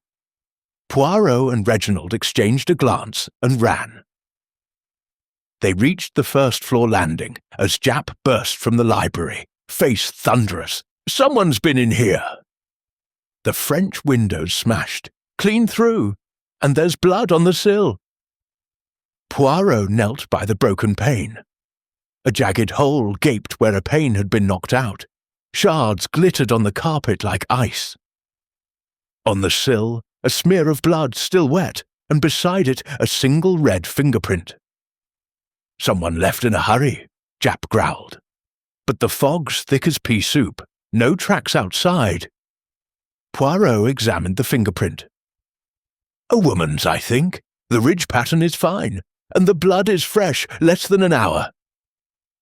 Poirot and Reginald exchanged a glance and ran. They reached the first-floor landing as Japp burst from the library, face thunderous. Someone's been in here! The French windows smashed, clean through, and there's blood on the sill. Poirot knelt by the broken pane. A jagged hole gaped where a pane had been knocked out. Shards glittered on the carpet like ice. On the sill, a smear of blood still wet, and beside it a single red fingerprint. Someone left in a hurry, Japp growled. But the fog's thick as pea soup, no tracks outside. Poirot examined the fingerprint. A woman's, I think. The ridge pattern is fine, and the blood is fresh, less than an hour.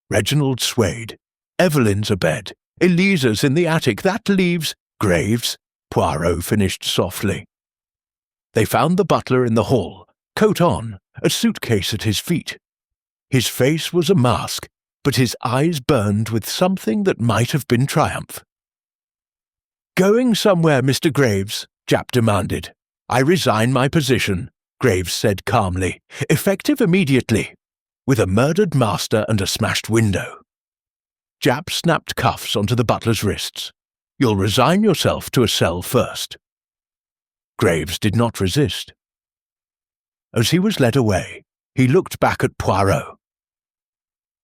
Reginald swayed. Evelyn's abed. Elisa's in the attic. That leaves Graves, Poirot finished softly. They found the butler in the hall, coat on, a suitcase at his feet. His face was a mask, but his eyes burned with something that might have been triumph. Going somewhere, Mr. Graves? Japp demanded. I resign my position, Graves said calmly, effective immediately, with a murdered master and a smashed window. Japp snapped cuffs onto the butler's wrists. You'll resign yourself to a cell first. Graves did not resist. As he was led away, he looked back at Poirot.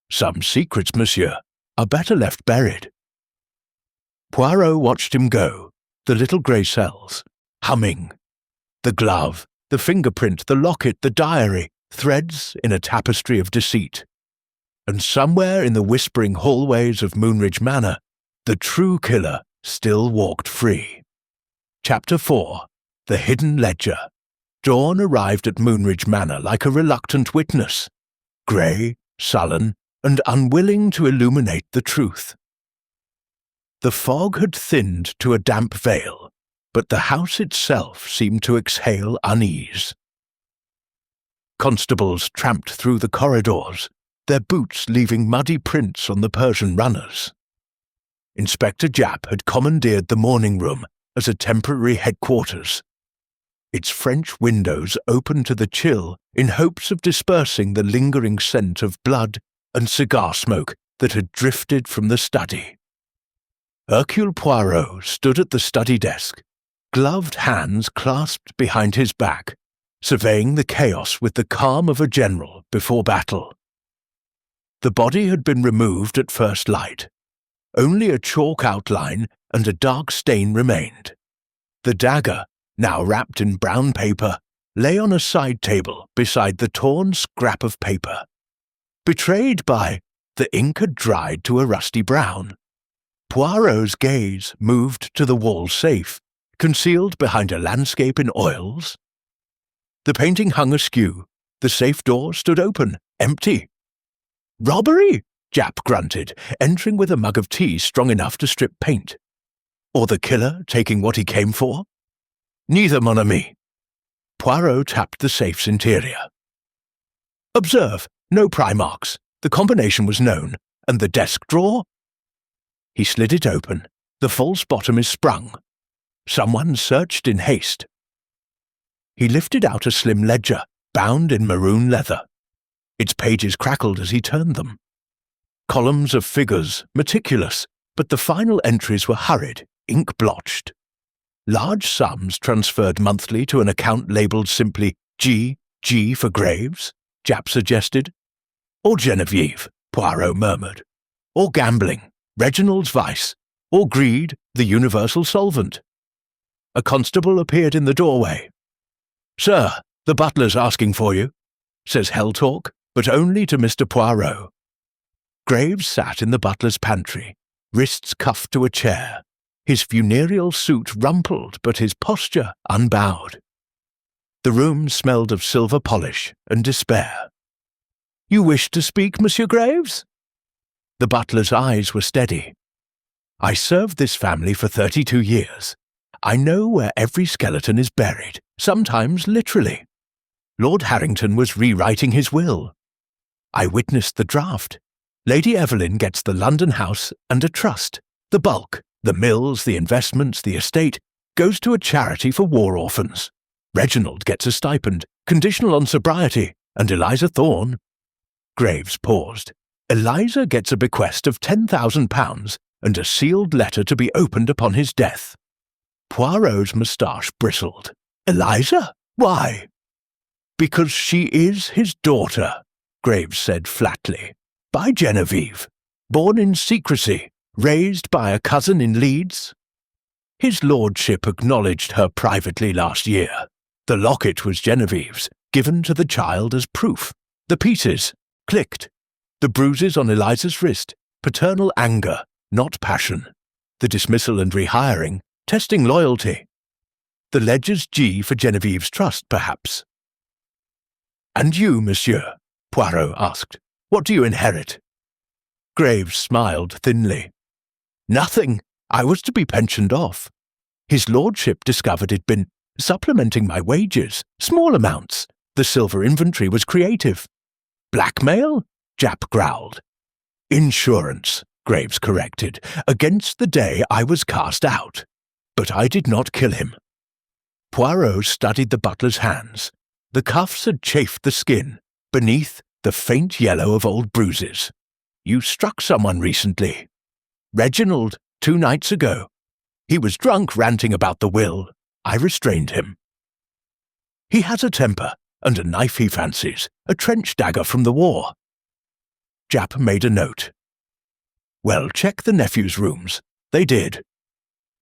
Some secrets, monsieur, are better left buried. Poirot watched him go, the little grey cells, humming. The glove, the fingerprint, the locket, the diary, threads in a tapestry of deceit. And somewhere in the whispering hallways of Moonridge Manor, the true killer still walked free. Chapter 4. The Hidden Ledger. Dawn arrived at Moonridge Manor like a reluctant witness, grey, sullen, and unwilling to illuminate the truth. The fog had thinned to a damp veil, but the house itself seemed to exhale unease. Constables tramped through the corridors, their boots leaving muddy prints on the Persian runners. Inspector Japp had commandeered the morning room as a temporary headquarters. Its French windows opened to the chill in hopes of dispersing the lingering scent of blood and cigar smoke that had drifted from the study. Hercule Poirot stood at the study desk, gloved hands clasped behind his back, surveying the chaos with the calm of a general before battle. The body had been removed at first light. Only a chalk outline and a dark stain remained. The dagger, now wrapped in brown paper, lay on a side table beside the torn scrap of paper. Betrayed by the ink had dried to a rusty brown. Poirot's gaze moved to the wall safe, concealed behind a landscape in oils. The painting hung askew. The safe door stood open, empty. "Robbery!" Japp grunted, entering with a mug of tea strong enough to strip paint. Or the killer taking what he came for? Neither, mon ami. Poirot tapped the safe's interior. Observe, no pry marks. The combination was known. And the desk drawer? He slid it open. The false bottom is sprung. Someone searched in haste. He lifted out a slim ledger, bound in maroon leather. Its pages crackled as he turned them. Columns of figures, meticulous, but the final entries were hurried, ink-blotched. Large sums transferred monthly to an account labelled simply G for Graves, Japp suggested. Or Genevieve, Poirot murmured. Or gambling, Reginald's vice. Or greed, the universal solvent. A constable appeared in the doorway. "Sir, the butler's asking for you," says Helltalk, but only to Mr. Poirot. Graves sat in the butler's pantry, wrists cuffed to a chair, his funereal suit rumpled but his posture unbowed. The room smelled of silver polish and despair. "You wish to speak, Monsieur Graves?" The butler's eyes were steady. "I served this family for 32 years. I know where every skeleton is buried, sometimes literally. Lord Harrington was rewriting his will. I witnessed the draft. Lady Evelyn gets the London house and a trust. The bulk, the mills, the investments, the estate, goes to a charity for war orphans. Reginald gets a stipend, conditional on sobriety, and Eliza Thorne—" Graves paused. "Eliza gets a bequest of £10,000 and a sealed letter to be opened upon his death." Poirot's moustache bristled. "Eliza? Why?" "Because she is his daughter," Graves said flatly. "By Genevieve. Born in secrecy, raised by a cousin in Leeds. His lordship acknowledged her privately last year. The locket was Genevieve's, given to the child as proof. The pieces, clicked. The bruises on Eliza's wrist, paternal anger, not passion. The dismissal and rehiring, testing loyalty. The ledger's G for Genevieve's trust, perhaps." "And you, monsieur?" Poirot asked. "What do you inherit?" Graves smiled thinly. "Nothing. I was to be pensioned off. His lordship discovered he'd been supplementing my wages, small amounts. The silver inventory was creative." "Blackmail?" Japp growled. "Insurance," Graves corrected, "against the day I was cast out. But I did not kill him." Poirot studied the butler's hands. The cuffs had chafed the skin, beneath the faint yellow of old bruises. "You struck someone recently." "Reginald, 2 nights ago. He was drunk ranting about the will. I restrained him." "He has a temper, and a knife he fancies, a trench dagger from the war." Japp made a note. "Well, check the nephew's rooms." They did.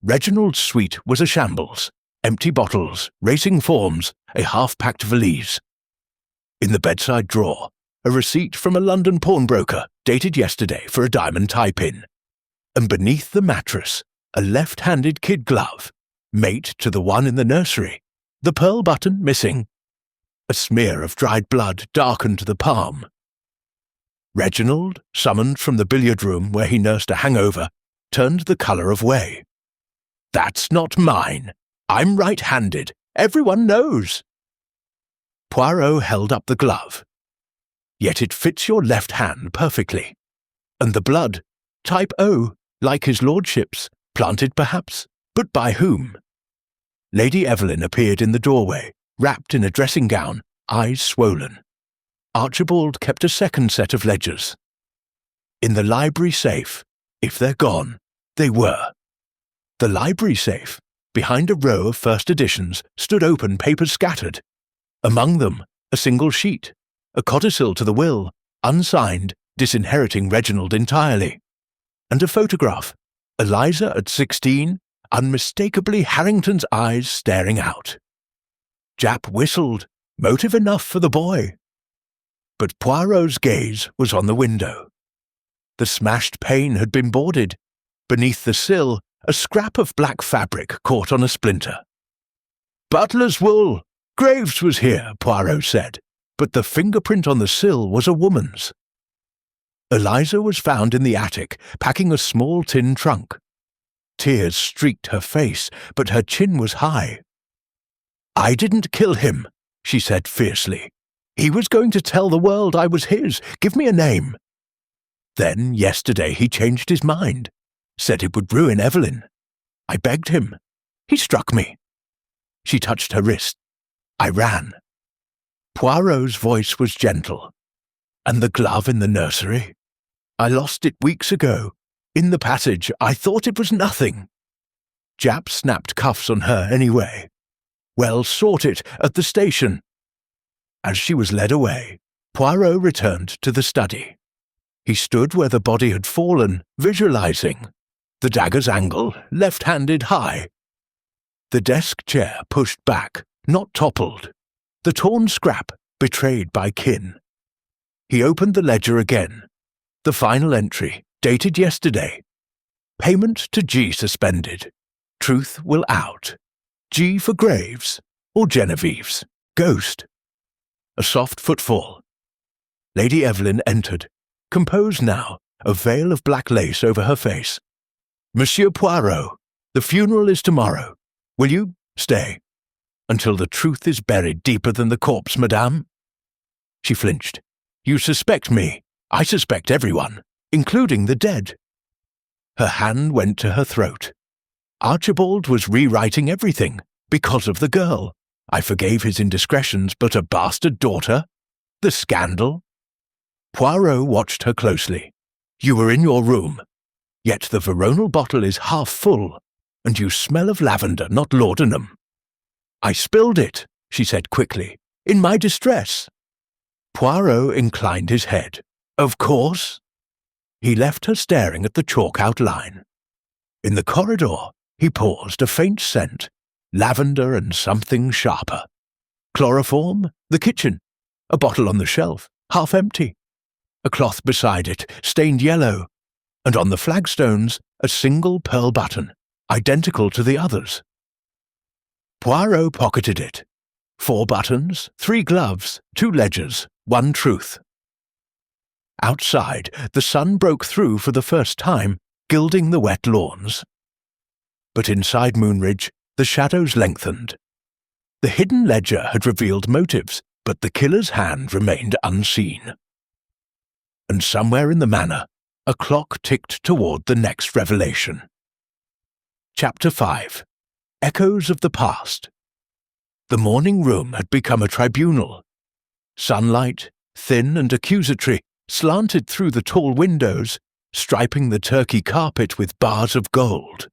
Reginald's suite was a shambles. Empty bottles, racing forms, a half-packed valise. In the bedside drawer, a receipt from a London pawnbroker, dated yesterday, for a diamond tie-pin. And beneath the mattress, a left-handed kid glove, mate to the one in the nursery, the pearl button missing. A smear of dried blood darkened the palm. Reginald, summoned from the billiard room where he nursed a hangover, turned the colour of whey. "That's not mine. I'm right-handed. Everyone knows." Poirot held up the glove. "Yet it fits your left hand perfectly. And the blood, type O, like his lordship's, planted perhaps, but by whom?" Lady Evelyn appeared in the doorway, wrapped in a dressing gown, eyes swollen. Archibald kept a second set of ledgers. "In the library safe. If they're gone, they were." The library safe, behind a row of first editions, stood open, papers scattered. Among them, a single sheet, a codicil to the will, unsigned, disinheriting Reginald entirely. And a photograph, Eliza at 16, unmistakably Harrington's eyes staring out. Japp whistled, motive enough for the boy. But Poirot's gaze was on the window. The smashed pane had been boarded. Beneath the sill, a scrap of black fabric caught on a splinter. "Butler's wool! Graves was here," Poirot said, but the fingerprint on the sill was a woman's. Eliza was found in the attic, packing a small tin trunk. Tears streaked her face, but her chin was high. "I didn't kill him," she said fiercely. "He was going to tell the world I was his. Give me a name." Then, yesterday, he changed his mind. Said it would ruin Evelyn. I begged him. He struck me. She touched her wrist. I ran. Poirot's voice was gentle. "And the glove in the nursery? I lost it weeks ago. In the passage, I thought it was nothing." Jap snapped cuffs on her anyway. Well, sort it at the station. As she was led away, Poirot returned to the study. He stood where the body had fallen, visualizing. The dagger's angle, left-handed high. The desk chair pushed back, not toppled. The torn scrap, betrayed by kin. He opened the ledger again. The final entry, dated yesterday. Payment to G suspended. Truth will out. G for Graves, or Genevieve's, ghost. A soft footfall. Lady Evelyn entered, composed now, a veil of black lace over her face. Monsieur Poirot, the funeral is tomorrow. Will you stay? Until the truth is buried deeper than the corpse, madame. She flinched. You suspect me. I suspect everyone, including the dead. Her hand went to her throat. Archibald was rewriting everything, because of the girl. I forgave his indiscretions, but a bastard daughter? The scandal? Poirot watched her closely. You were in your room. Yet the veronal bottle is half full, and you smell of lavender, not laudanum. I spilled it, she said quickly, in my distress. Poirot inclined his head. Of course. He left her staring at the chalk outline. In the corridor, he paused, a faint scent, lavender and something sharper. Chloroform, the kitchen, a bottle on the shelf, half empty. A cloth beside it, stained yellow, and on the flagstones a single pearl button, identical to the others. Poirot pocketed it. 4 buttons, 3 gloves, 2 ledgers, 1 truth. Outside, the sun broke through for the first time, gilding the wet lawns. But inside Moonridge, the shadows lengthened. The hidden ledger had revealed motives, but the killer's hand remained unseen. And somewhere in the manor, a clock ticked toward the next revelation. Chapter 5. Echoes of the Past. The morning room had become a tribunal. Sunlight, thin and accusatory, slanted through the tall windows, striping the turkey carpet with bars of gold.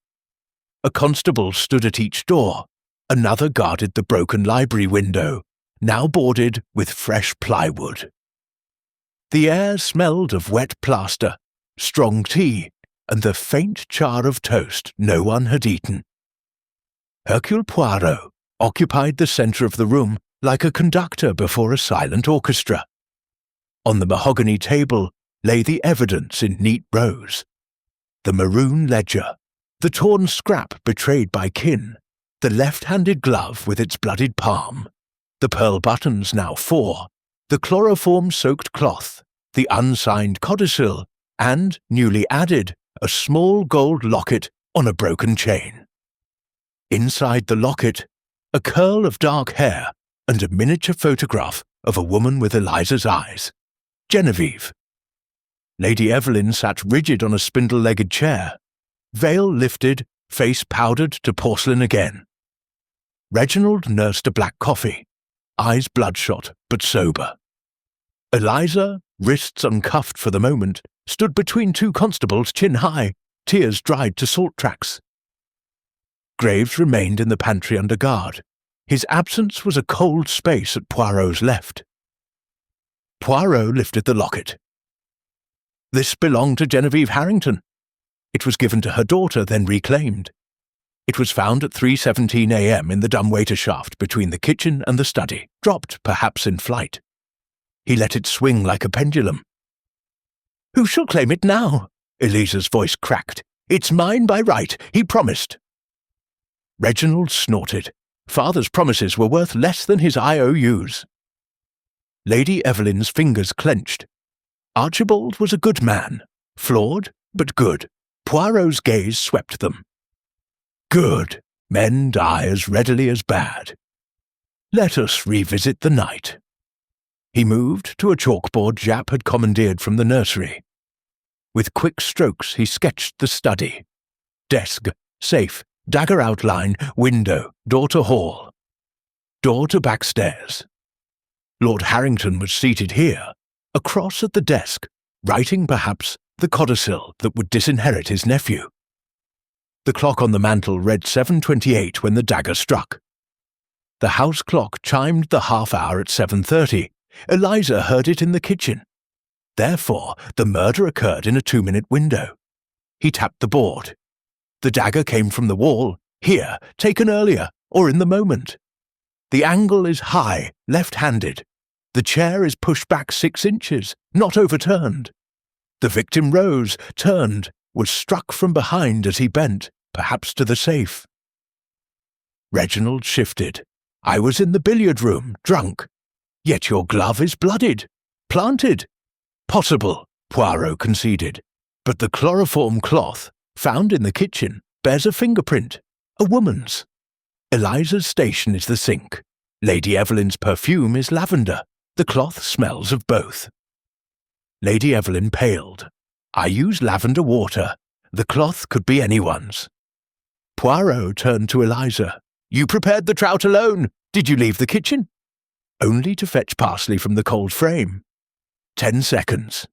A constable stood at each door. Another guarded the broken library window, now boarded with fresh plywood. The air smelled of wet plaster, strong tea, and the faint char of toast no one had eaten. Hercule Poirot occupied the centre of the room like a conductor before a silent orchestra. On the mahogany table lay the evidence in neat rows. The maroon ledger, the torn scrap betrayed by kin, the left-handed glove with its bloodied palm, the pearl buttons now 4, the chloroform-soaked cloth, the unsigned codicil, and, newly added, a small gold locket on a broken chain. Inside the locket, a curl of dark hair and a miniature photograph of a woman with Eliza's eyes, Genevieve. Lady Evelyn sat rigid on a spindle-legged chair, veil lifted, face powdered to porcelain again. Reginald nursed a black coffee, eyes bloodshot but sober. Eliza, wrists uncuffed for the moment, stood between 2 constables chin high, tears dried to salt tracks. Graves remained in the pantry under guard. His absence was a cold space at Poirot's left. Poirot lifted the locket. This belonged to Genevieve Harrington. It was given to her daughter, then reclaimed. It was found at 3:17 a.m. in the dumbwaiter shaft between the kitchen and the study, dropped perhaps in flight. He let it swing like a pendulum. "Who shall claim it now?" Eliza's voice cracked. "It's mine by right, he promised." Reginald snorted. Father's promises were worth less than his IOUs. Lady Evelyn's fingers clenched. Archibald was a good man, flawed, but good. Poirot's gaze swept them. Good. Men die as readily as bad. Let us revisit the night. He moved to a chalkboard Jap had commandeered from the nursery. With quick strokes he sketched the study. Desk, safe, dagger outline, window, door to hall. Door to back stairs. Lord Harrington was seated here, across at the desk, writing perhaps the codicil that would disinherit his nephew. The clock on the mantel read 7:28 when the dagger struck. The house clock chimed the half-hour at 7:30. Eliza heard it in the kitchen. Therefore, the murder occurred in a 2-minute window. He tapped the board. The dagger came from the wall, here, taken earlier, or in the moment. The angle is high, left-handed. The chair is pushed back 6 inches, not overturned. The victim rose, turned, was struck from behind as he bent, perhaps to the safe. Reginald shifted. I was in the billiard room, drunk. Yet your glove is blooded. Planted. Possible, Poirot conceded. But the chloroform cloth, found in the kitchen, bears a fingerprint. A woman's. Eliza's station is the sink. Lady Evelyn's perfume is lavender. The cloth smells of both. Lady Evelyn paled. I use lavender water. The cloth could be anyone's. Poirot turned to Eliza. You prepared the trout alone. Did you leave the kitchen? Only to fetch parsley from the cold frame. 10 seconds.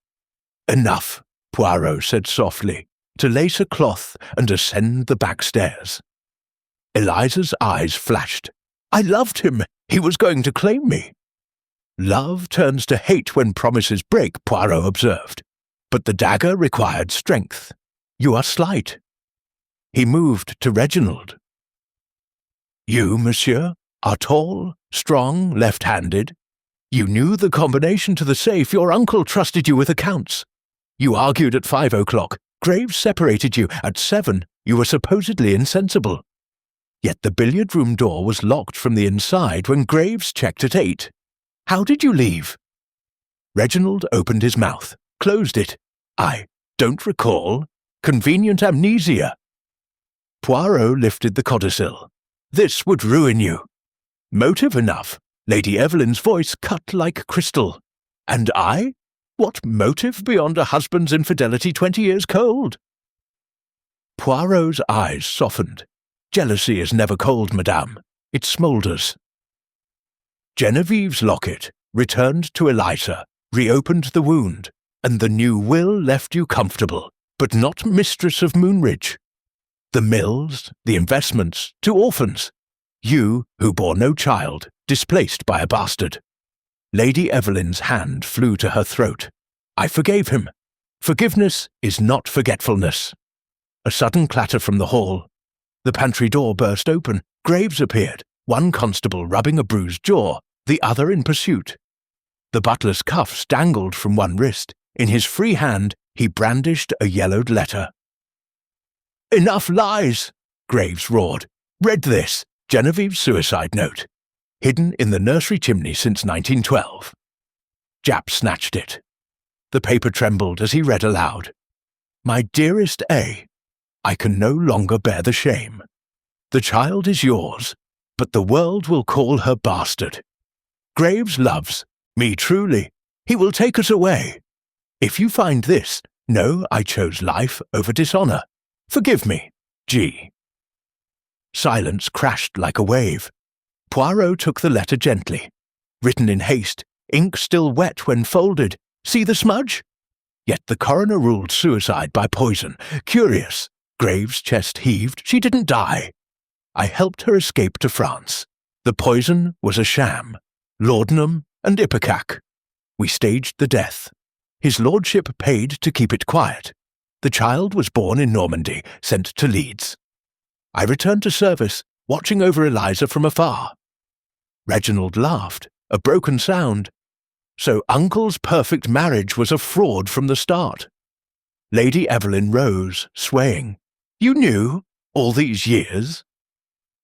Enough, Poirot said softly, to lace a cloth and ascend the back stairs. Eliza's eyes flashed. I loved him. He was going to claim me. Love turns to hate when promises break, Poirot observed. But the dagger required strength. You are slight. He moved to Reginald. You, monsieur, are tall, strong, left-handed. You knew the combination to the safe. Your uncle trusted you with accounts. You argued at 5 o'clock. Graves separated you. At 7, you were supposedly insensible. Yet the billiard-room door was locked from the inside when Graves checked at 8. How did you leave? Reginald opened his mouth, closed it. I don't recall. Convenient amnesia. Poirot lifted the codicil. This would ruin you. Motive enough. Lady Evelyn's voice cut like crystal. And I? What motive beyond a husband's infidelity 20 years cold? Poirot's eyes softened. Jealousy is never cold, madame. It smoulders. Genevieve's locket, returned to Eliza, reopened the wound, and the new will left you comfortable, but not mistress of Moonridge. The mills, the investments, 2 orphans. You, who bore no child, displaced by a bastard. Lady Evelyn's hand flew to her throat. I forgave him. Forgiveness is not forgetfulness. A sudden clatter from the hall. The pantry door burst open. Graves appeared, one constable rubbing a bruised jaw, the other in pursuit. The butler's cuffs dangled from one wrist. In his free hand, he brandished a yellowed letter. Enough lies, Graves roared. Read this, Genevieve's suicide note. Hidden in the nursery chimney since 1912. Japp snatched it. The paper trembled as he read aloud. My dearest A, I can no longer bear the shame. The child is yours, but the world will call her bastard. Graves loves me truly. He will take us away. If you find this, know I chose life over dishonor. Forgive me, G. Silence crashed like a wave. Poirot took the letter gently. Written in haste, ink still wet when folded. See the smudge? Yet the coroner ruled suicide by poison. Curious. Graves' chest heaved. She didn't die. I helped her escape to France. The poison was a sham. Laudanum and ipecac. We staged the death. His lordship paid to keep it quiet. The child was born in Normandy, sent to Leeds. I returned to service, watching over Eliza from afar. Reginald laughed, a broken sound. So Uncle's perfect marriage was a fraud from the start. Lady Evelyn rose, swaying. You knew, all these years?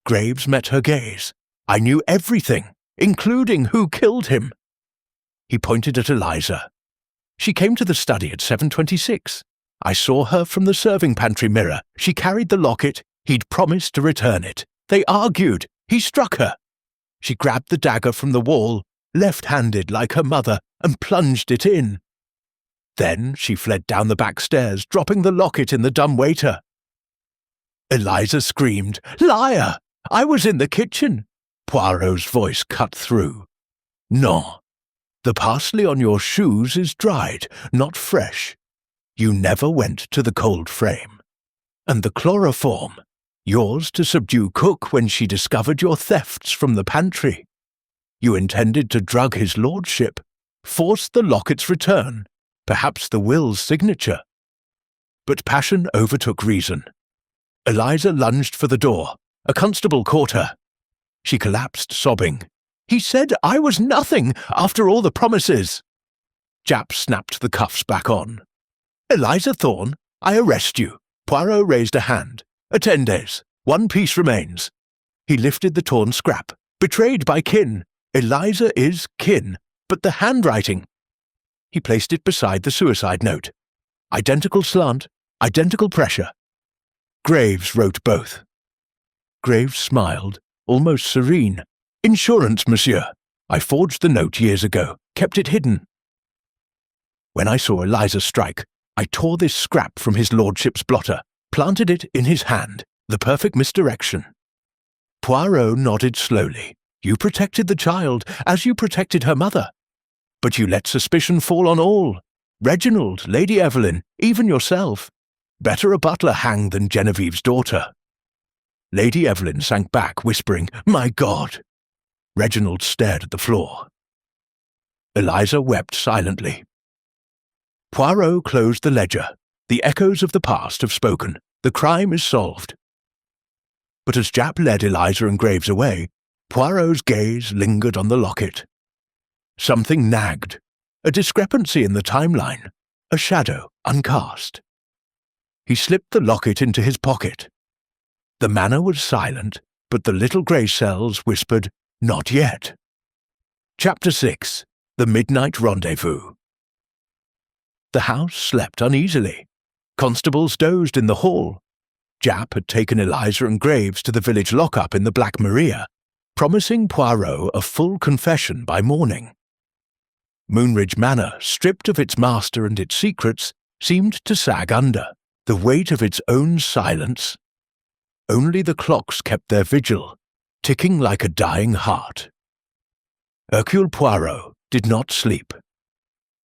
Graves met her gaze. I knew everything, including who killed him. He pointed at Eliza. She came to the study at 7:26. I saw her from the serving pantry mirror. She carried the locket. He'd promised to return it. They argued. He struck her. She grabbed the dagger from the wall, left-handed like her mother, and plunged it in. Then she fled down the back stairs, dropping the locket in the dumbwaiter. Eliza screamed, Liar! I was in the kitchen. Poirot's voice cut through. No. The parsley on your shoes is dried, not fresh. You never went to the cold frame. And the chloroform, yours to subdue Cook when she discovered your thefts from the pantry. You intended to drug his lordship, force the locket's return, perhaps the will's signature. But passion overtook reason. Eliza lunged for the door. A constable caught her. She collapsed, sobbing. "He said I was nothing after all the promises." Japp snapped the cuffs back on. "Eliza Thorne, I arrest you." Poirot raised a hand. "Attendes. One piece remains." He lifted the torn scrap. "Betrayed by kin. Eliza is kin, but the handwriting." He placed it beside the suicide note. Identical slant, identical pressure. Graves wrote both. Graves smiled, almost serene. "Insurance, monsieur. I forged the note years ago, kept it hidden. When I saw Eliza strike, I tore this scrap from his lordship's blotter, planted it in his hand, the perfect misdirection." Poirot nodded slowly. "You protected the child, as you protected her mother. But you let suspicion fall on all. Reginald, Lady Evelyn, even yourself. Better a butler hanged than Genevieve's daughter." Lady Evelyn sank back, whispering, "My God!" Reginald stared at the floor. Eliza wept silently. Poirot closed the ledger. The echoes of the past have spoken. The crime is solved. But as Japp led Eliza and Graves away, Poirot's gaze lingered on the locket. Something nagged. A discrepancy in the timeline. A shadow uncast. He slipped the locket into his pocket. The manor was silent, but the little grey cells whispered, "Not yet." Chapter 6. The Midnight Rendezvous. The house slept uneasily. Constables dozed in the hall. Japp had taken Eliza and Graves to the village lock-up in the Black Maria, promising Poirot a full confession by morning. Moonridge Manor, stripped of its master and its secrets, seemed to sag under, the weight of its own silence. Only the clocks kept their vigil, ticking like a dying heart. Hercule Poirot did not sleep.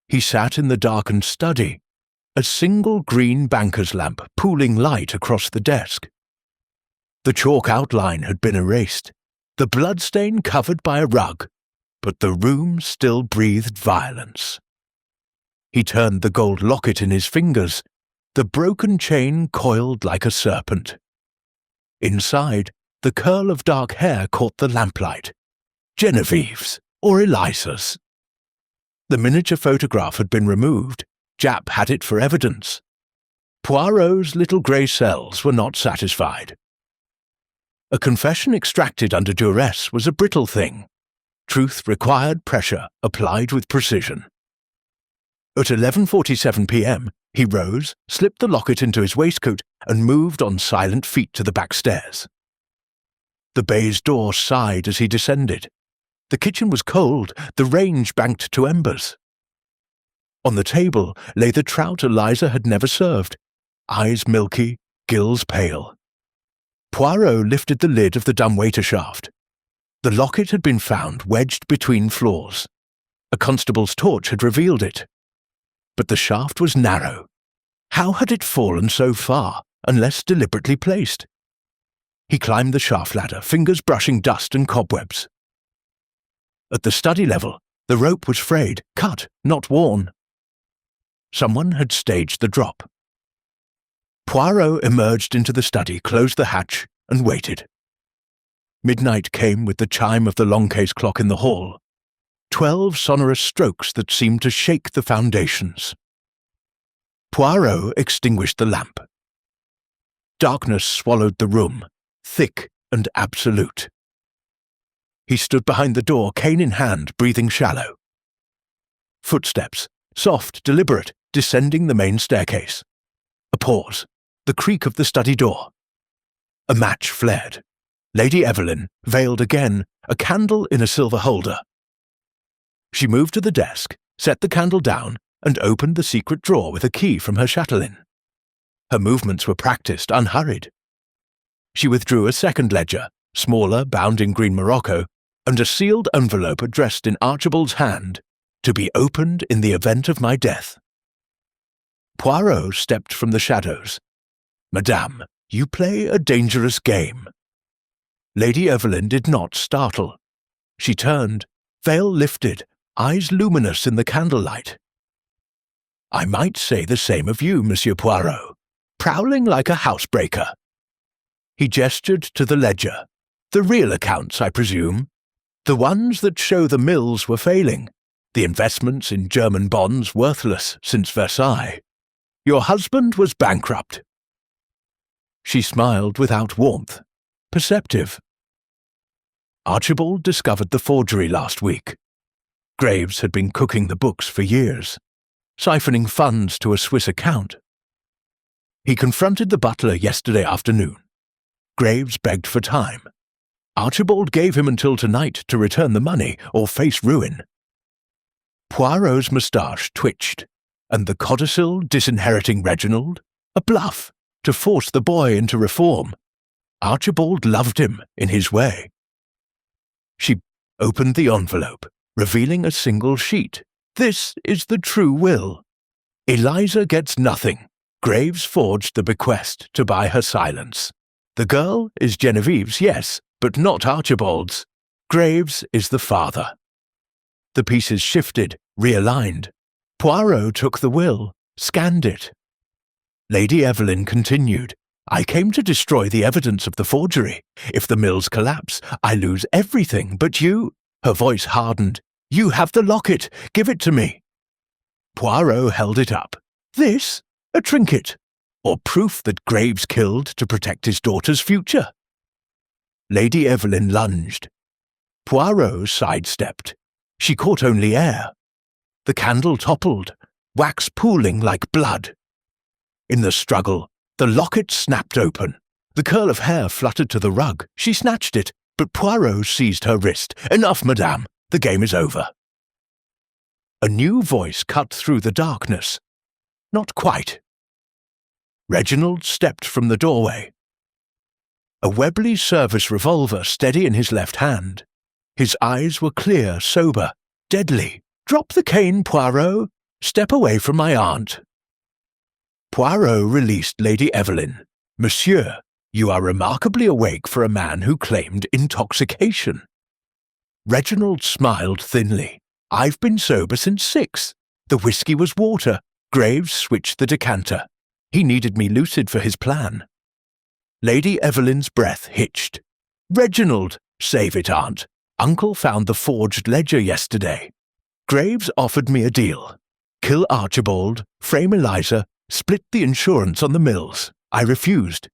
He sat in the darkened study, a single green banker's lamp pooling light across the desk. The chalk outline had been erased, the bloodstain covered by a rug, but the room still breathed violence. He turned the gold locket in his fingers, the broken chain coiled like a serpent. Inside, the curl of dark hair caught the lamplight. Genevieve's or Eliza's. The miniature photograph had been removed. Japp had it for evidence. Poirot's little grey cells were not satisfied. A confession extracted under duress was a brittle thing. Truth required pressure applied with precision. At 11:47 p.m., he rose, slipped the locket into his waistcoat, and moved on silent feet to the back stairs. The baize door sighed as he descended. The kitchen was cold, the range banked to embers. On the table lay the trout Eliza had never served, eyes milky, gills pale. Poirot lifted the lid of the dumbwaiter shaft. The locket had been found wedged between floors. A constable's torch had revealed it. But the shaft was narrow. How had it fallen so far, unless deliberately placed? He climbed the shaft ladder, fingers brushing dust and cobwebs. At the study level, the rope was frayed, cut, not worn. Someone had staged the drop. Poirot emerged into the study, closed the hatch, and waited. Midnight came with the chime of the long-case clock in the hall. 12 sonorous strokes that seemed to shake the foundations. Poirot extinguished the lamp. Darkness swallowed the room, thick and absolute. He stood behind the door, cane in hand, breathing shallow. Footsteps, soft, deliberate, descending the main staircase. A pause, the creak of the study door. A match flared. Lady Evelyn, veiled again, a candle in a silver holder. She moved to the desk, set the candle down, and opened the secret drawer with a key from her chatelaine. Her movements were practiced, unhurried. She withdrew a second ledger, smaller, bound in green morocco, and a sealed envelope addressed in Archibald's hand, to be opened in the event of my death. Poirot stepped from the shadows. Madame, you play a dangerous game." Lady Evelyn did not startle. She turned, veil lifted, eyes luminous in the candlelight. "I might say the same of you, Monsieur Poirot, prowling like a housebreaker." He gestured to the ledger. "The real accounts, I presume. The ones that show the mills were failing, the investments in German bonds worthless since Versailles. Your husband was bankrupt." She smiled without warmth, perceptive. "Archibald discovered the forgery last week. Graves had been cooking the books for years, siphoning funds to a Swiss account. He confronted the butler yesterday afternoon. Graves begged for time. Archibald gave him until tonight to return the money or face ruin." Poirot's moustache twitched, and the codicil disinheriting Reginald? A bluff, to force the boy into reform. Archibald loved him in his way. She opened the envelope, revealing a single sheet. "This is the true will. Eliza gets nothing. Graves forged the bequest to buy her silence. The girl is Genevieve's, yes, but not Archibald's. Graves is the father." The pieces shifted, realigned. Poirot took the will, scanned it. Lady Evelyn continued, "I came to destroy the evidence of the forgery. If the mills collapse, I lose everything, but you—" Her voice hardened. "You have the locket. Give it to me." Poirot held it up. "This? A trinket? Or proof that Graves killed to protect his daughter's future?" Lady Evelyn lunged. Poirot sidestepped. She caught only air. The candle toppled, wax pooling like blood. In the struggle, the locket snapped open. The curl of hair fluttered to the rug. She snatched it, but Poirot seized her wrist. "Enough, madame. The game is over." A new voice cut through the darkness. "Not quite." Reginald stepped from the doorway. A Webley service revolver steady in his left hand. His eyes were clear, sober, deadly. "Drop the cane, Poirot. Step away from my aunt." Poirot released Lady Evelyn. "Monsieur, you are remarkably awake for a man who claimed intoxication." Reginald smiled thinly. "I've been sober since 6. The whiskey was water. Graves switched the decanter. He needed me lucid for his plan." Lady Evelyn's breath hitched. "Reginald, save it, aunt. Uncle found the forged ledger yesterday. Graves offered me a deal. Kill Archibald, frame Eliza, split the insurance on the mills. I refused.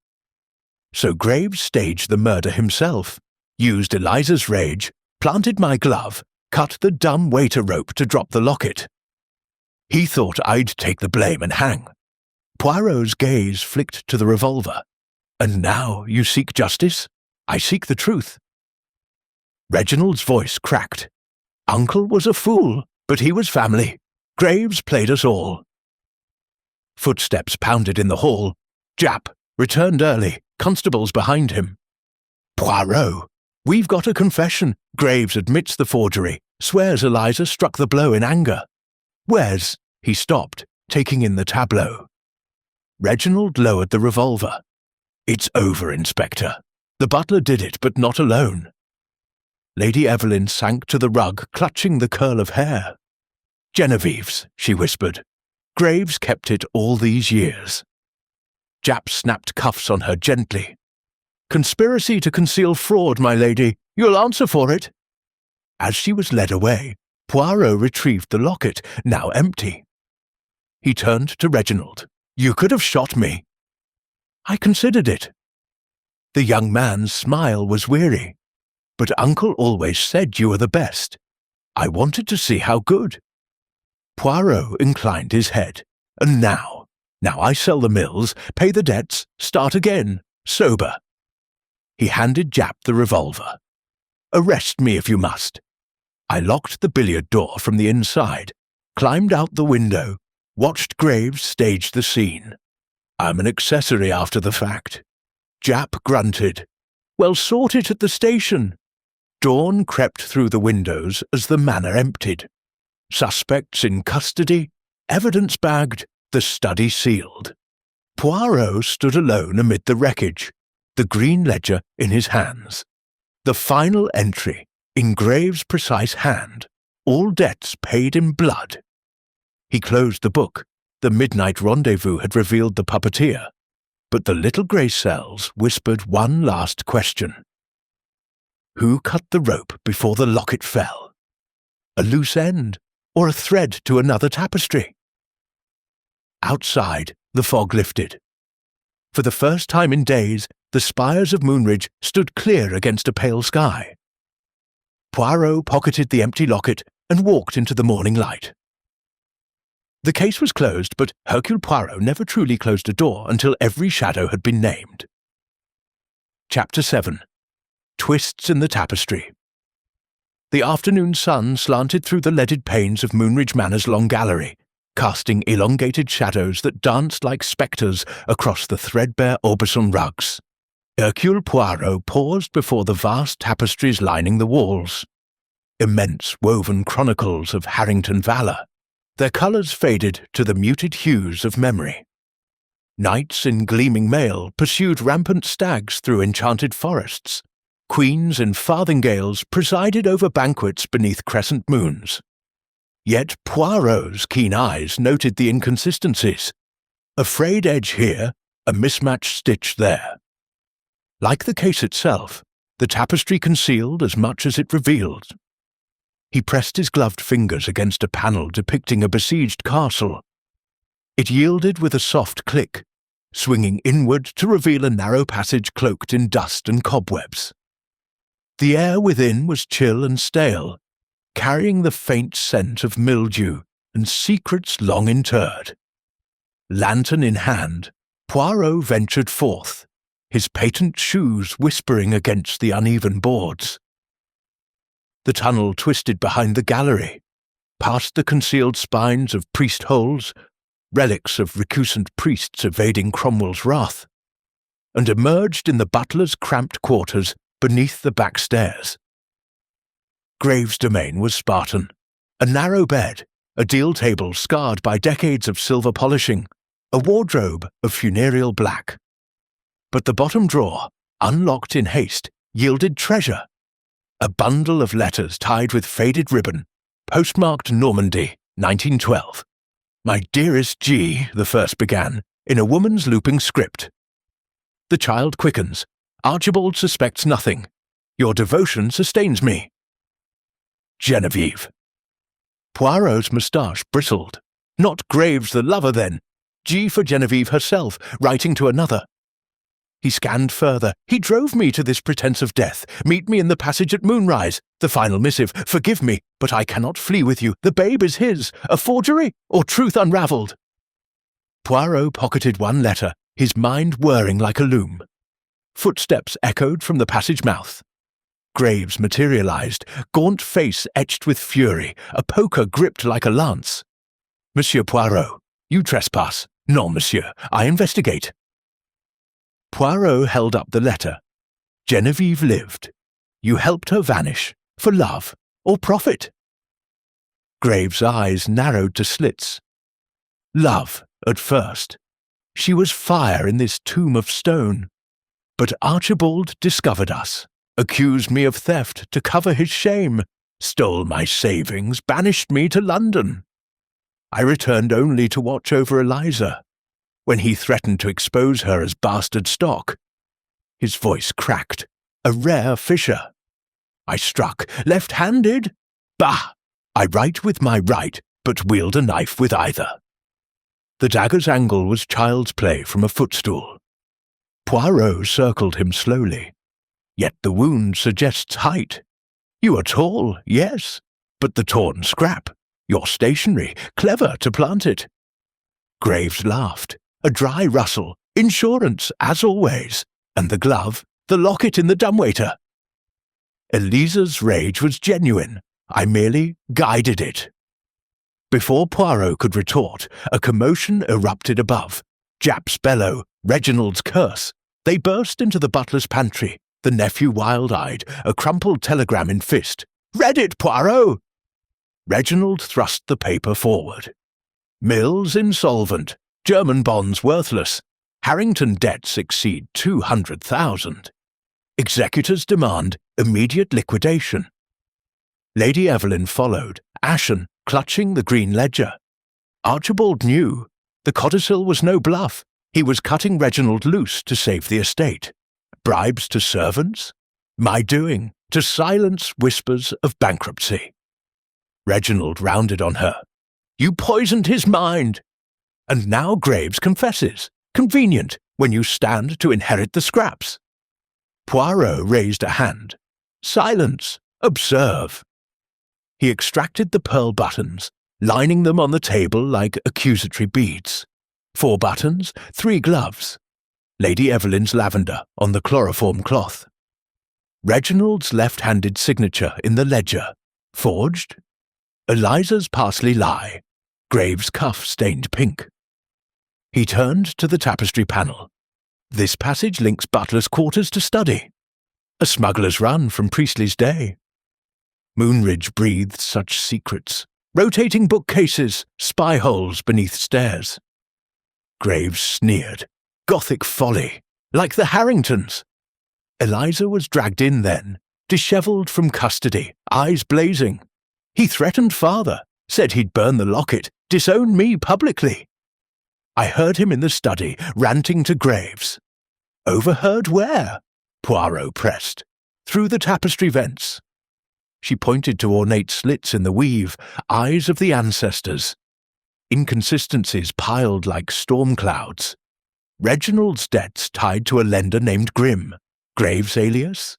So Graves staged the murder himself, used Eliza's rage, planted my glove, cut the dumb waiter rope to drop the locket. He thought I'd take the blame and hang." Poirot's gaze flicked to the revolver. "And now you seek justice? I seek the truth." Reginald's voice cracked. "Uncle was a fool, but he was family. Graves played us all." Footsteps pounded in the hall. Jap returned early, constables behind him. "Poirot, we've got a confession. Graves admits the forgery, swears Eliza struck the blow in anger. Where's—" He stopped, taking in the tableau. Reginald lowered the revolver. "It's over, Inspector. The butler did it, but not alone." Lady Evelyn sank to the rug, clutching the curl of hair. "Genevieve's," she whispered. "Graves kept it all these years." Jap snapped cuffs on her gently. "Conspiracy to conceal fraud, my lady. You'll answer for it." As she was led away, Poirot retrieved the locket, now empty. He turned to Reginald. "You could have shot me." "I considered it." The young man's smile was weary. "But Uncle always said you were the best. I wanted to see how good." Poirot inclined his head. "And now I sell the mills, pay the debts, start again, sober." He handed Jap the revolver. "Arrest me if you must." I locked the billiard door from the inside, climbed out the window, watched Graves stage the scene. I'm an accessory after the fact. Jap grunted. "Well, sort it at the station." Dawn crept through the windows as the manor emptied. Suspects in custody, evidence bagged, the study sealed. Poirot stood alone amid the wreckage, the green ledger in his hands. The final entry, in Graves' precise hand, all debts paid in blood. He closed the book. The midnight rendezvous had revealed the puppeteer, but the little grey cells whispered one last question. Who cut the rope before the locket fell? A loose end, or a thread to another tapestry? Outside, the fog lifted. For the first time in days, the spires of Moonridge stood clear against a pale sky. Poirot pocketed the empty locket and walked into the morning light. The case was closed, but Hercule Poirot never truly closed a door until every shadow had been named. Chapter 7. Twists in the Tapestry. The afternoon sun slanted through the leaded panes of Moonridge Manor's long gallery, casting elongated shadows that danced like spectres across the threadbare Aubusson rugs. Hercule Poirot paused before the vast tapestries lining the walls. Immense woven chronicles of Harrington valour, their colours faded to the muted hues of memory. Knights in gleaming mail pursued rampant stags through enchanted forests. Queens in farthingales presided over banquets beneath crescent moons. Yet Poirot's keen eyes noted the inconsistencies. A frayed edge here, a mismatched stitch there. Like the case itself, the tapestry concealed as much as it revealed. He pressed his gloved fingers against a panel depicting a besieged castle. It yielded with a soft click, swinging inward to reveal a narrow passage cloaked in dust and cobwebs. The air within was chill and stale, carrying the faint scent of mildew and secrets long interred. Lantern in hand, Poirot ventured forth, his patent shoes whispering against the uneven boards. The tunnel twisted behind the gallery, past the concealed spines of priest holes, relics of recusant priests evading Cromwell's wrath, and emerged in the butler's cramped quarters beneath the back stairs. Graves' domain was Spartan. A narrow bed, a deal table scarred by decades of silver polishing, a wardrobe of funereal black. But the bottom drawer, unlocked in haste, yielded treasure. A bundle of letters tied with faded ribbon, postmarked Normandy, 1912. My dearest G, the first began, in a woman's looping script. The child quickens. Archibald suspects nothing. Your devotion sustains me. Genevieve. Poirot's moustache bristled. Not Graves the lover, then. G for Genevieve herself, writing to another. He scanned further. He drove me to this pretence of death. Meet me in the passage at moonrise. The final missive. Forgive me, but I cannot flee with you. The babe is his. A forgery, or truth unravelled? Poirot pocketed one letter, his mind whirring like a loom. Footsteps echoed from the passage mouth. Graves materialized, gaunt face etched with fury, a poker gripped like a lance. Monsieur Poirot, you trespass. Non, monsieur, I investigate. Poirot held up the letter. Genevieve lived. You helped her vanish, for love or profit. Graves' eyes narrowed to slits. Love, at first. She was fire in this tomb of stone. But Archibald discovered us, accused me of theft to cover his shame, stole my savings, banished me to London. I returned only to watch over Eliza, when he threatened to expose her as bastard stock. His voice cracked, a rare fissure. I struck, left-handed. Bah! I write with my right, but wield a knife with either. The dagger's angle was child's play from a footstool. Poirot circled him slowly. Yet the wound suggests height. You are tall, yes, but the torn scrap. You're stationary, clever to plant it. Graves laughed. A dry rustle, insurance, as always, and the glove, the locket in the dumbwaiter. Eliza's rage was genuine. I merely guided it. Before Poirot could retort, a commotion erupted above. Jap's bellow, Reginald's curse. They burst into the butler's pantry, the nephew wild-eyed, a crumpled telegram in fist. Read it, Poirot! Reginald thrust the paper forward. Mills insolvent. German bonds worthless. Harrington debts exceed 200,000. Executors demand immediate liquidation. Lady Evelyn followed, ashen, clutching the green ledger. Archibald knew. The codicil was no bluff. He was cutting Reginald loose to save the estate. Bribes to servants? My doing, to silence whispers of bankruptcy. Reginald rounded on her. You poisoned his mind. And now Graves confesses. Convenient, when you stand to inherit the scraps. Poirot raised a hand. Silence. Observe. He extracted the pearl buttons, lining them on the table like accusatory beads. 4 buttons, 3 gloves. Lady Evelyn's lavender on the chloroform cloth. Reginald's left-handed signature in the ledger. Forged. Eliza's parsley lie. Graves' cuff stained pink. He turned to the tapestry panel. This passage links Butler's quarters to study. A smuggler's run from Priestley's day. Moonridge breathed such secrets. Rotating bookcases, spy holes beneath stairs. Graves sneered. Gothic folly, like the Harringtons. Eliza was dragged in then, dishevelled from custody, eyes blazing. He threatened father, said he'd burn the locket, disown me publicly. I heard him in the study, ranting to Graves. Overheard where? Poirot pressed. Through the tapestry vents. She pointed to ornate slits in the weave, eyes of the ancestors. Inconsistencies piled like storm clouds. Reginald's debts tied to a lender named Grimm. Graves' alias?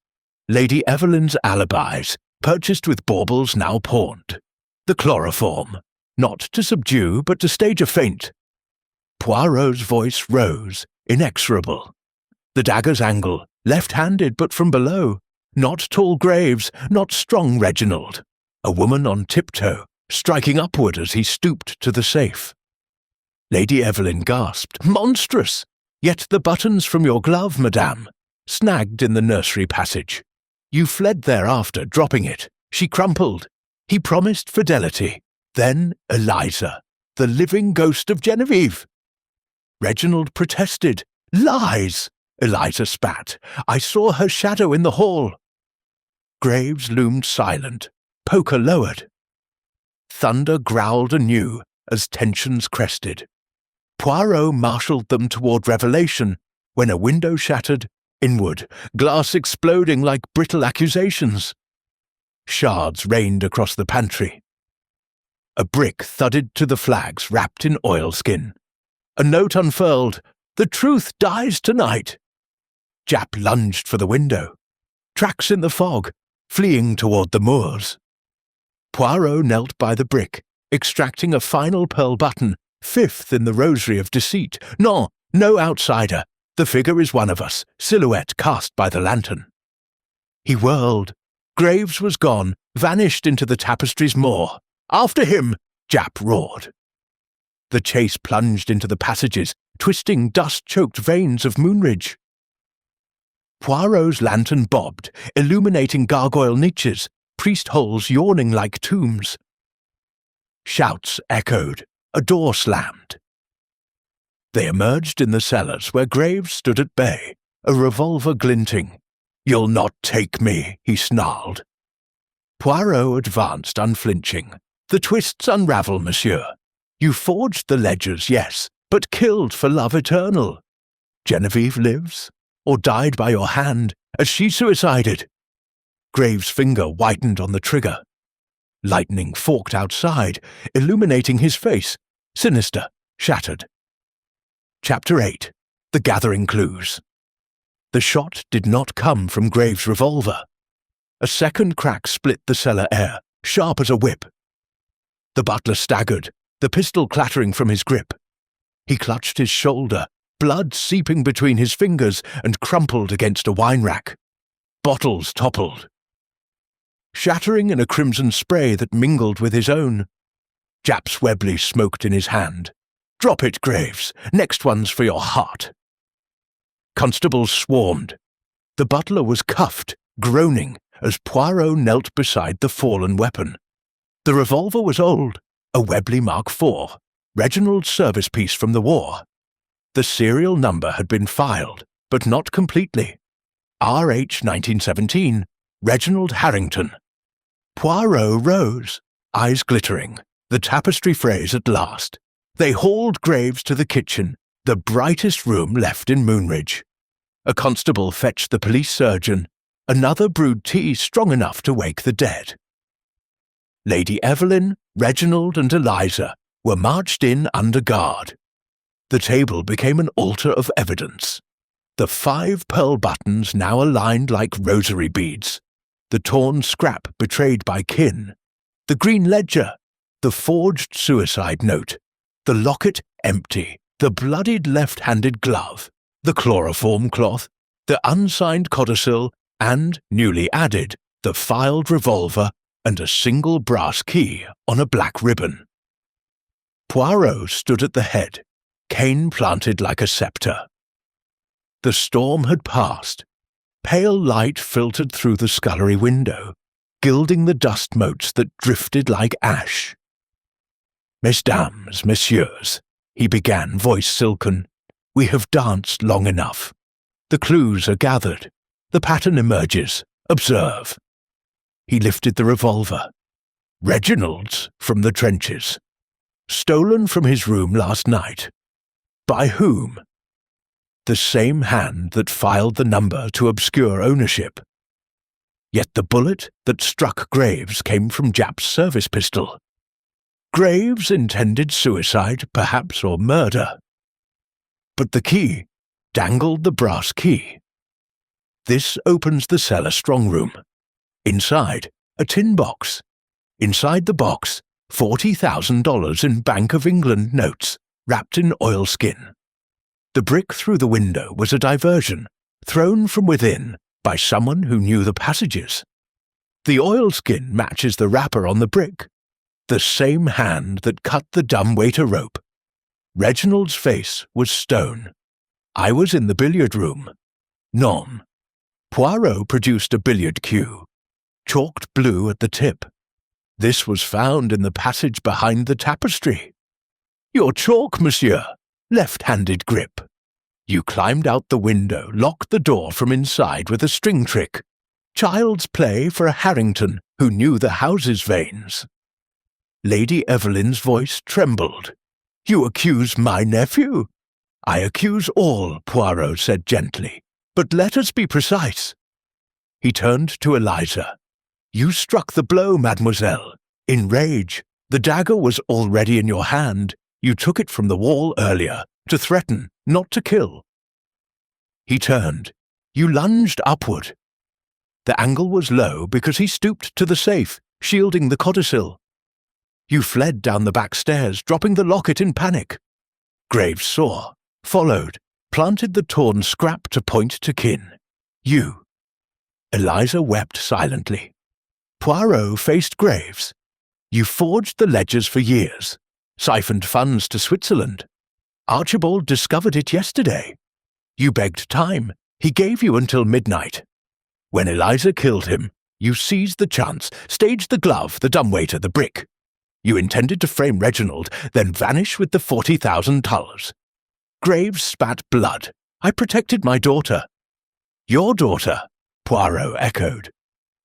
Lady Evelyn's alibis, purchased with baubles now pawned. The chloroform. Not to subdue, but to stage a feint. Poirot's voice rose, inexorable. The dagger's angle, left-handed but from below. Not tall Graves, not strong Reginald. A woman on tiptoe, striking upward as he stooped to the safe. Lady Evelyn gasped. Monstrous! Yet the buttons from your glove, madame, snagged in the nursery passage. You fled thereafter, dropping it. She crumpled. He promised fidelity. Then Eliza, the living ghost of Genevieve. Reginald protested. Lies! Eliza spat. I saw her shadow in the hall. Graves loomed silent, poker lowered. Thunder growled anew as tensions crested. Poirot marshalled them toward revelation when a window shattered, inward, glass exploding like brittle accusations. Shards rained across the pantry. A brick thudded to the flags wrapped in oilskin. A note unfurled. The truth dies tonight. Jap lunged for the window. Tracks in the fog, fleeing toward the moors. Poirot knelt by the brick, extracting a final pearl button, 5th in the rosary of deceit. No outsider. The figure is one of us, silhouette cast by the lantern. He whirled. Graves was gone, vanished into the tapestry's maw. After him! Jap roared. The chase plunged into the passages, twisting dust-choked veins of Moonridge. Poirot's lantern bobbed, illuminating gargoyle niches, priest holes yawning like tombs. Shouts echoed. A door slammed. They emerged in the cellars where Graves stood at bay, a revolver glinting. You'll not take me, he snarled. Poirot advanced unflinching. The twists unravel, monsieur. You forged the ledgers, yes, but killed for love eternal. Genevieve lives, or died by your hand, as she suicided. Graves' finger whitened on the trigger. Lightning forked outside, illuminating his face, sinister, shattered. Chapter 8. The Gathering Clues. The shot did not come from Graves' revolver. A second crack split the cellar air, sharp as a whip. The butler staggered, the pistol clattering from his grip. He clutched his shoulder, blood seeping between his fingers, and crumpled against a wine rack. Bottles toppled. Shattering in a crimson spray that mingled with his own. Jap's Webley smoked in his hand. Drop it, Graves. Next one's for your heart. Constables swarmed. The butler was cuffed, groaning, as Poirot knelt beside the fallen weapon. The revolver was old, a Webley Mark IV, Reginald's service piece from the war. The serial number had been filed, but not completely. RH 1917, Reginald Harrington. Poirot rose, eyes glittering, the tapestry phrase at last. They hauled Graves to the kitchen, the brightest room left in Moonridge. A constable fetched the police surgeon. Another brewed tea strong enough to wake the dead. Lady Evelyn, Reginald, and Eliza were marched in under guard. The table became an altar of evidence. The 5 pearl buttons now aligned like rosary beads, the torn scrap betrayed by kin, the green ledger, the forged suicide note, the locket empty, the bloodied left-handed glove, the chloroform cloth, the unsigned codicil, and, newly added, the filed revolver and a single brass key on a black ribbon. Poirot stood at the head, cane planted like a sceptre. The storm had passed. Pale light filtered through the scullery window, gilding the dust motes that drifted like ash. "Mesdames, messieurs," he began, voice silken, "we have danced long enough. The clues are gathered. The pattern emerges. Observe." He lifted the revolver. Reginald's from the trenches. Stolen from his room last night. By whom? The same hand that filed the number to obscure ownership. Yet the bullet that struck Graves came from Japp's service pistol. Graves intended suicide, perhaps, or murder. But the key dangled the brass key. This opens the cellar strong room. Inside, a tin box. Inside the box, $40,000 in Bank of England notes, wrapped in oilskin. The brick through the window was a diversion, thrown from within by someone who knew the passages. The oilskin matches the wrapper on the brick, the same hand that cut the dumbwaiter rope. Reginald's face was stone. I was in the billiard room. Non. Poirot produced a billiard cue, chalked blue at the tip. This was found in the passage behind the tapestry. Your chalk, monsieur. Left-handed grip. You climbed out the window, locked the door from inside with a string trick. Child's play for a Harrington who knew the house's veins. Lady Evelyn's voice trembled. You accuse my nephew? I accuse all, Poirot said gently. But let us be precise. He turned to Eliza. You struck the blow, mademoiselle. In rage. The dagger was already in your hand. You took it from the wall earlier, to threaten, not to kill. He turned. You lunged upward. The angle was low because he stooped to the safe, shielding the codicil. You fled down the back stairs, dropping the locket in panic. Graves saw, followed, planted the torn scrap to point to kin. You. Eliza wept silently. Poirot faced Graves. You forged the ledgers for years. Siphoned funds to Switzerland. Archibald discovered it yesterday. You begged time. He gave you until midnight. When Eliza killed him, you seized the chance, staged the glove, the dumbwaiter, the brick. You intended to frame Reginald, then vanish with the $40,000. Graves spat blood. I protected my daughter. Your daughter, Poirot echoed.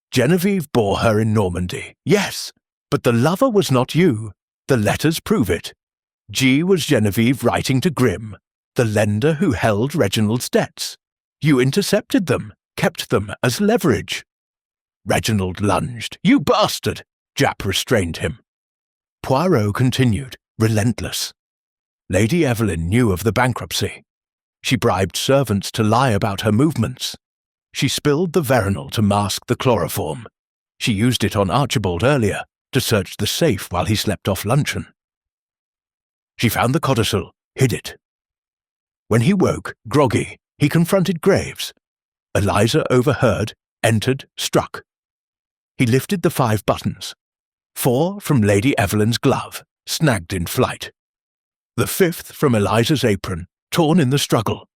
Genevieve bore her in Normandy, yes, but the lover was not you. The letters prove it. G was Genevieve writing to Grimm, the lender who held Reginald's debts. You intercepted them, kept them as leverage. Reginald lunged. You bastard! Japp restrained him. Poirot continued, relentless. Lady Evelyn knew of the bankruptcy. She bribed servants to lie about her movements. She spilled the veronal to mask the chloroform. She used it on Archibald earlier, to search the safe while he slept off luncheon. She found the codicil, hid it. When he woke, groggy, he confronted Graves. Eliza overheard, entered, struck. He lifted the 5 buttons. 4 from Lady Evelyn's glove, snagged in flight. The 5th from Eliza's apron, torn in the struggle.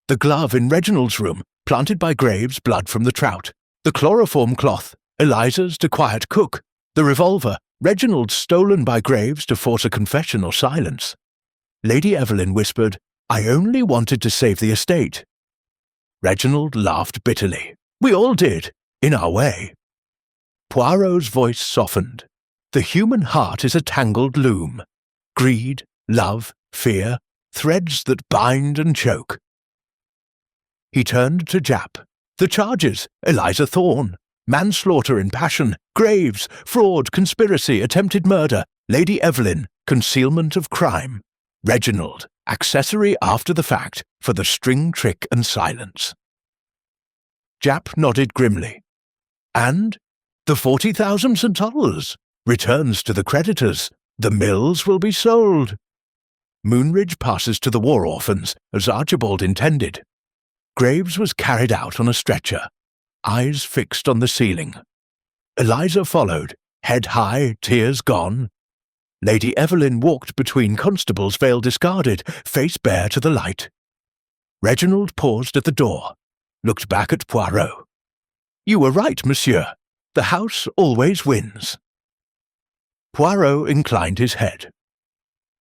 The glove in Reginald's room, planted by Graves, blood from the trout. The chloroform cloth, Eliza's to quiet cook. The revolver, Reginald's stolen by Graves to force a confession or silence. Lady Evelyn whispered, I only wanted to save the estate." Reginald laughed bitterly. "We all did, in our way." Poirot's voice softened. "The human heart is a tangled loom. Greed, love, fear, threads that bind and choke." He turned to Japp. "The charges: Eliza Thorne, manslaughter in passion, Graves, fraud, conspiracy, attempted murder, Lady Evelyn, concealment of crime, Reginald, accessory after the fact for the string trick and silence." Japp nodded grimly. "And the 40,000 $. Returns to the creditors. The mills will be sold." Moonridge passes to the war orphans, as Archibald intended. Graves was carried out on a stretcher, eyes fixed on the ceiling. Eliza followed, head high, tears gone. Lady Evelyn walked between constables, veil discarded, face bare to the light. Reginald paused at the door, looked back at Poirot. "You were right, monsieur. The house always wins." Poirot inclined his head.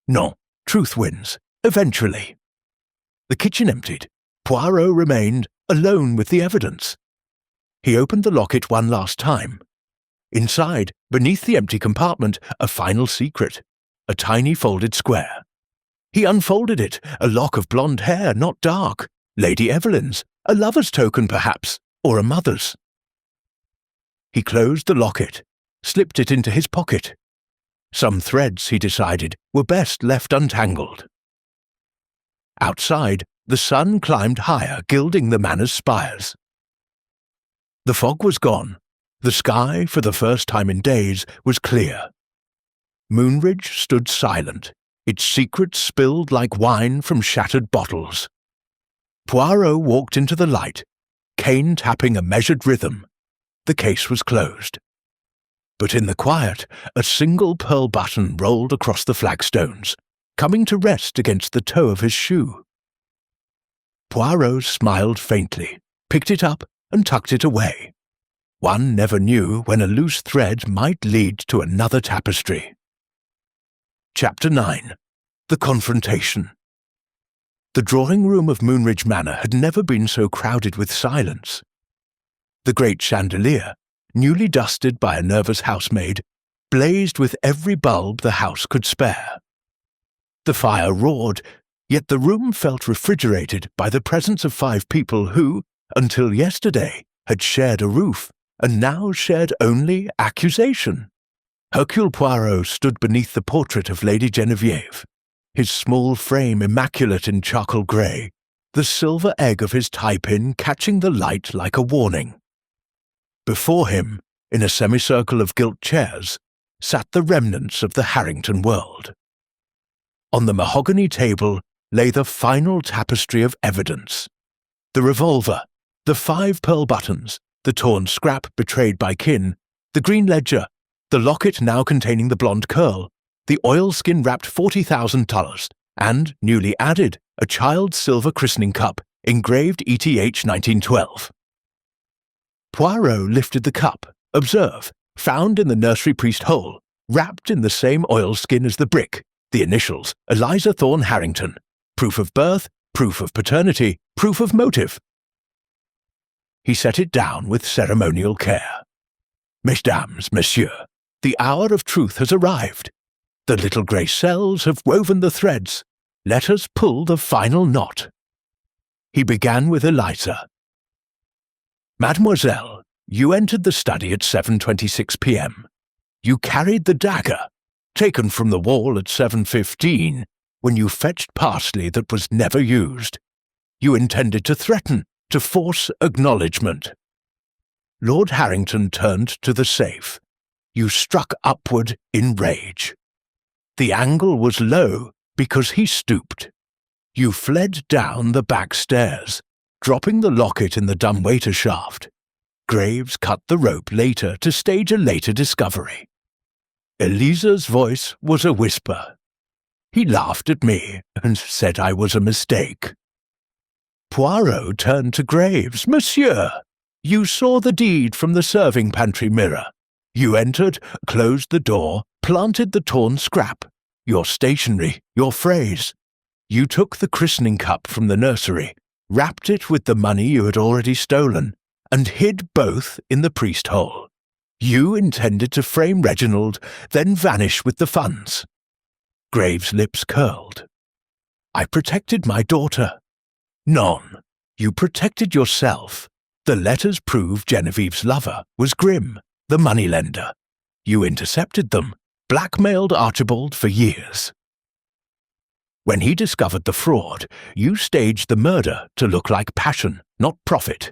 "No, truth wins, eventually." The kitchen emptied. Poirot remained alone with the evidence. He opened the locket one last time. Inside, beneath the empty compartment, a final secret, a tiny folded square. He unfolded it, a lock of blonde hair, not dark, Lady Evelyn's, a lover's token perhaps, or a mother's. He closed the locket, slipped it into his pocket. Some threads, he decided, were best left untangled. Outside, the sun climbed higher, gilding the manor's spires. The fog was gone. The sky, for the first time in days, was clear. Moonridge stood silent, its secrets spilled like wine from shattered bottles. Poirot walked into the light, cane tapping a measured rhythm. The case was closed. But in the quiet, a single pearl button rolled across the flagstones, coming to rest against the toe of his shoe. Poirot smiled faintly, picked it up, and tucked it away. One never knew when a loose thread might lead to another tapestry. Chapter 9. The Confrontation. The drawing-room of Moonridge Manor had never been so crowded with silence. The great chandelier, newly dusted by a nervous housemaid, blazed with every bulb the house could spare. The fire roared, yet the room felt refrigerated by the presence of 5 people who, until yesterday, had shared a roof, and now shared only accusation. Hercule Poirot stood beneath the portrait of Lady Geneviève, his small frame immaculate in charcoal grey, the silver egg of his tie-pin catching the light like a warning. Before him, in a semicircle of gilt chairs, sat the remnants of the Harrington world. On the mahogany table lay the final tapestry of evidence. The revolver, the 5 pearl buttons, the torn scrap betrayed by kin, the green ledger, the locket now containing the blonde curl, the oilskin-wrapped $40,000, and, newly added, a child's silver christening cup, engraved ETH 1912. Poirot lifted the cup, observe, found in the nursery priest hole, wrapped in the same oilskin as the brick, the initials, Eliza Thorne Harrington, proof of birth, proof of paternity, proof of motive. He set it down with ceremonial care. Mesdames, messieurs, the hour of truth has arrived. The little grey cells have woven the threads. Let us pull the final knot. He began with Eliza. Mademoiselle, you entered the study at 7:26 p.m. You carried the dagger, taken from the wall at 7:15, when you fetched parsley that was never used. You intended to threaten, to force acknowledgement. Lord Harrington turned to the safe. You struck upward in rage. The angle was low because he stooped. You fled down the back stairs, dropping the locket in the dumbwaiter shaft. Graves cut the rope later to stage a later discovery. Eliza's voice was a whisper. He laughed at me and said I was a mistake. Poirot turned to Graves. Monsieur, you saw the deed from the serving pantry mirror. You entered, closed the door, planted the torn scrap. Your stationery, your phrase. You took the christening cup from the nursery, wrapped it with the money you had already stolen, and hid both in the priest hole. You intended to frame Reginald, then vanish with the funds. Graves' lips curled. I protected my daughter. Non, you protected yourself. The letters prove Genevieve's lover was Grimm, the moneylender. You intercepted them, blackmailed Archibald for years. When he discovered the fraud, you staged the murder to look like passion, not profit.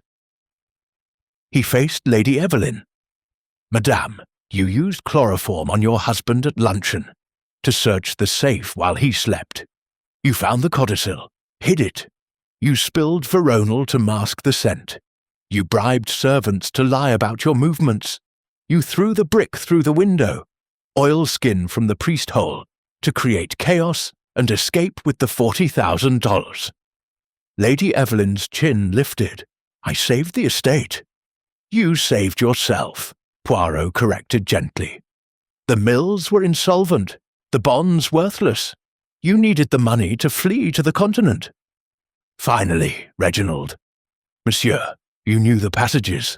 He faced Lady Evelyn. Madame, you used chloroform on your husband at luncheon to search the safe while he slept. You found the codicil, hid it. You spilled veronal to mask the scent. You bribed servants to lie about your movements. You threw the brick through the window, oilskin from the priest hole, to create chaos and escape with the $40,000. Lady Evelyn's chin lifted. I saved the estate. You saved yourself, Poirot corrected gently. The mills were insolvent, the bonds worthless. You needed the money to flee to the continent. Finally, Reginald. Monsieur, you knew the passages.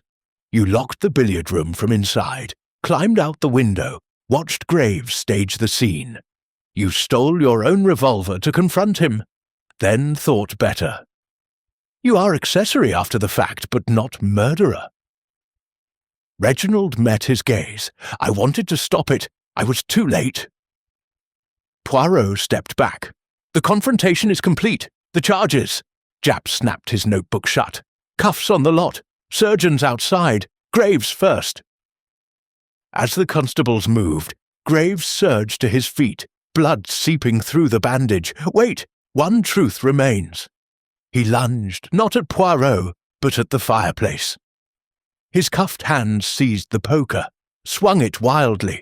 You locked the billiard room from inside, climbed out the window, watched Graves stage the scene. You stole your own revolver to confront him, then thought better. You are accessory after the fact, but not murderer. Reginald met his gaze. I wanted to stop it. I was too late. Poirot stepped back. The confrontation is complete. The charges. Japp snapped his notebook shut. Cuffs on the lot. Surgeons outside. Graves first. As the constables moved, Graves surged to his feet, blood seeping through the bandage. Wait, one truth remains. He lunged, not at Poirot, but at the fireplace. His cuffed hands seized the poker, swung it wildly.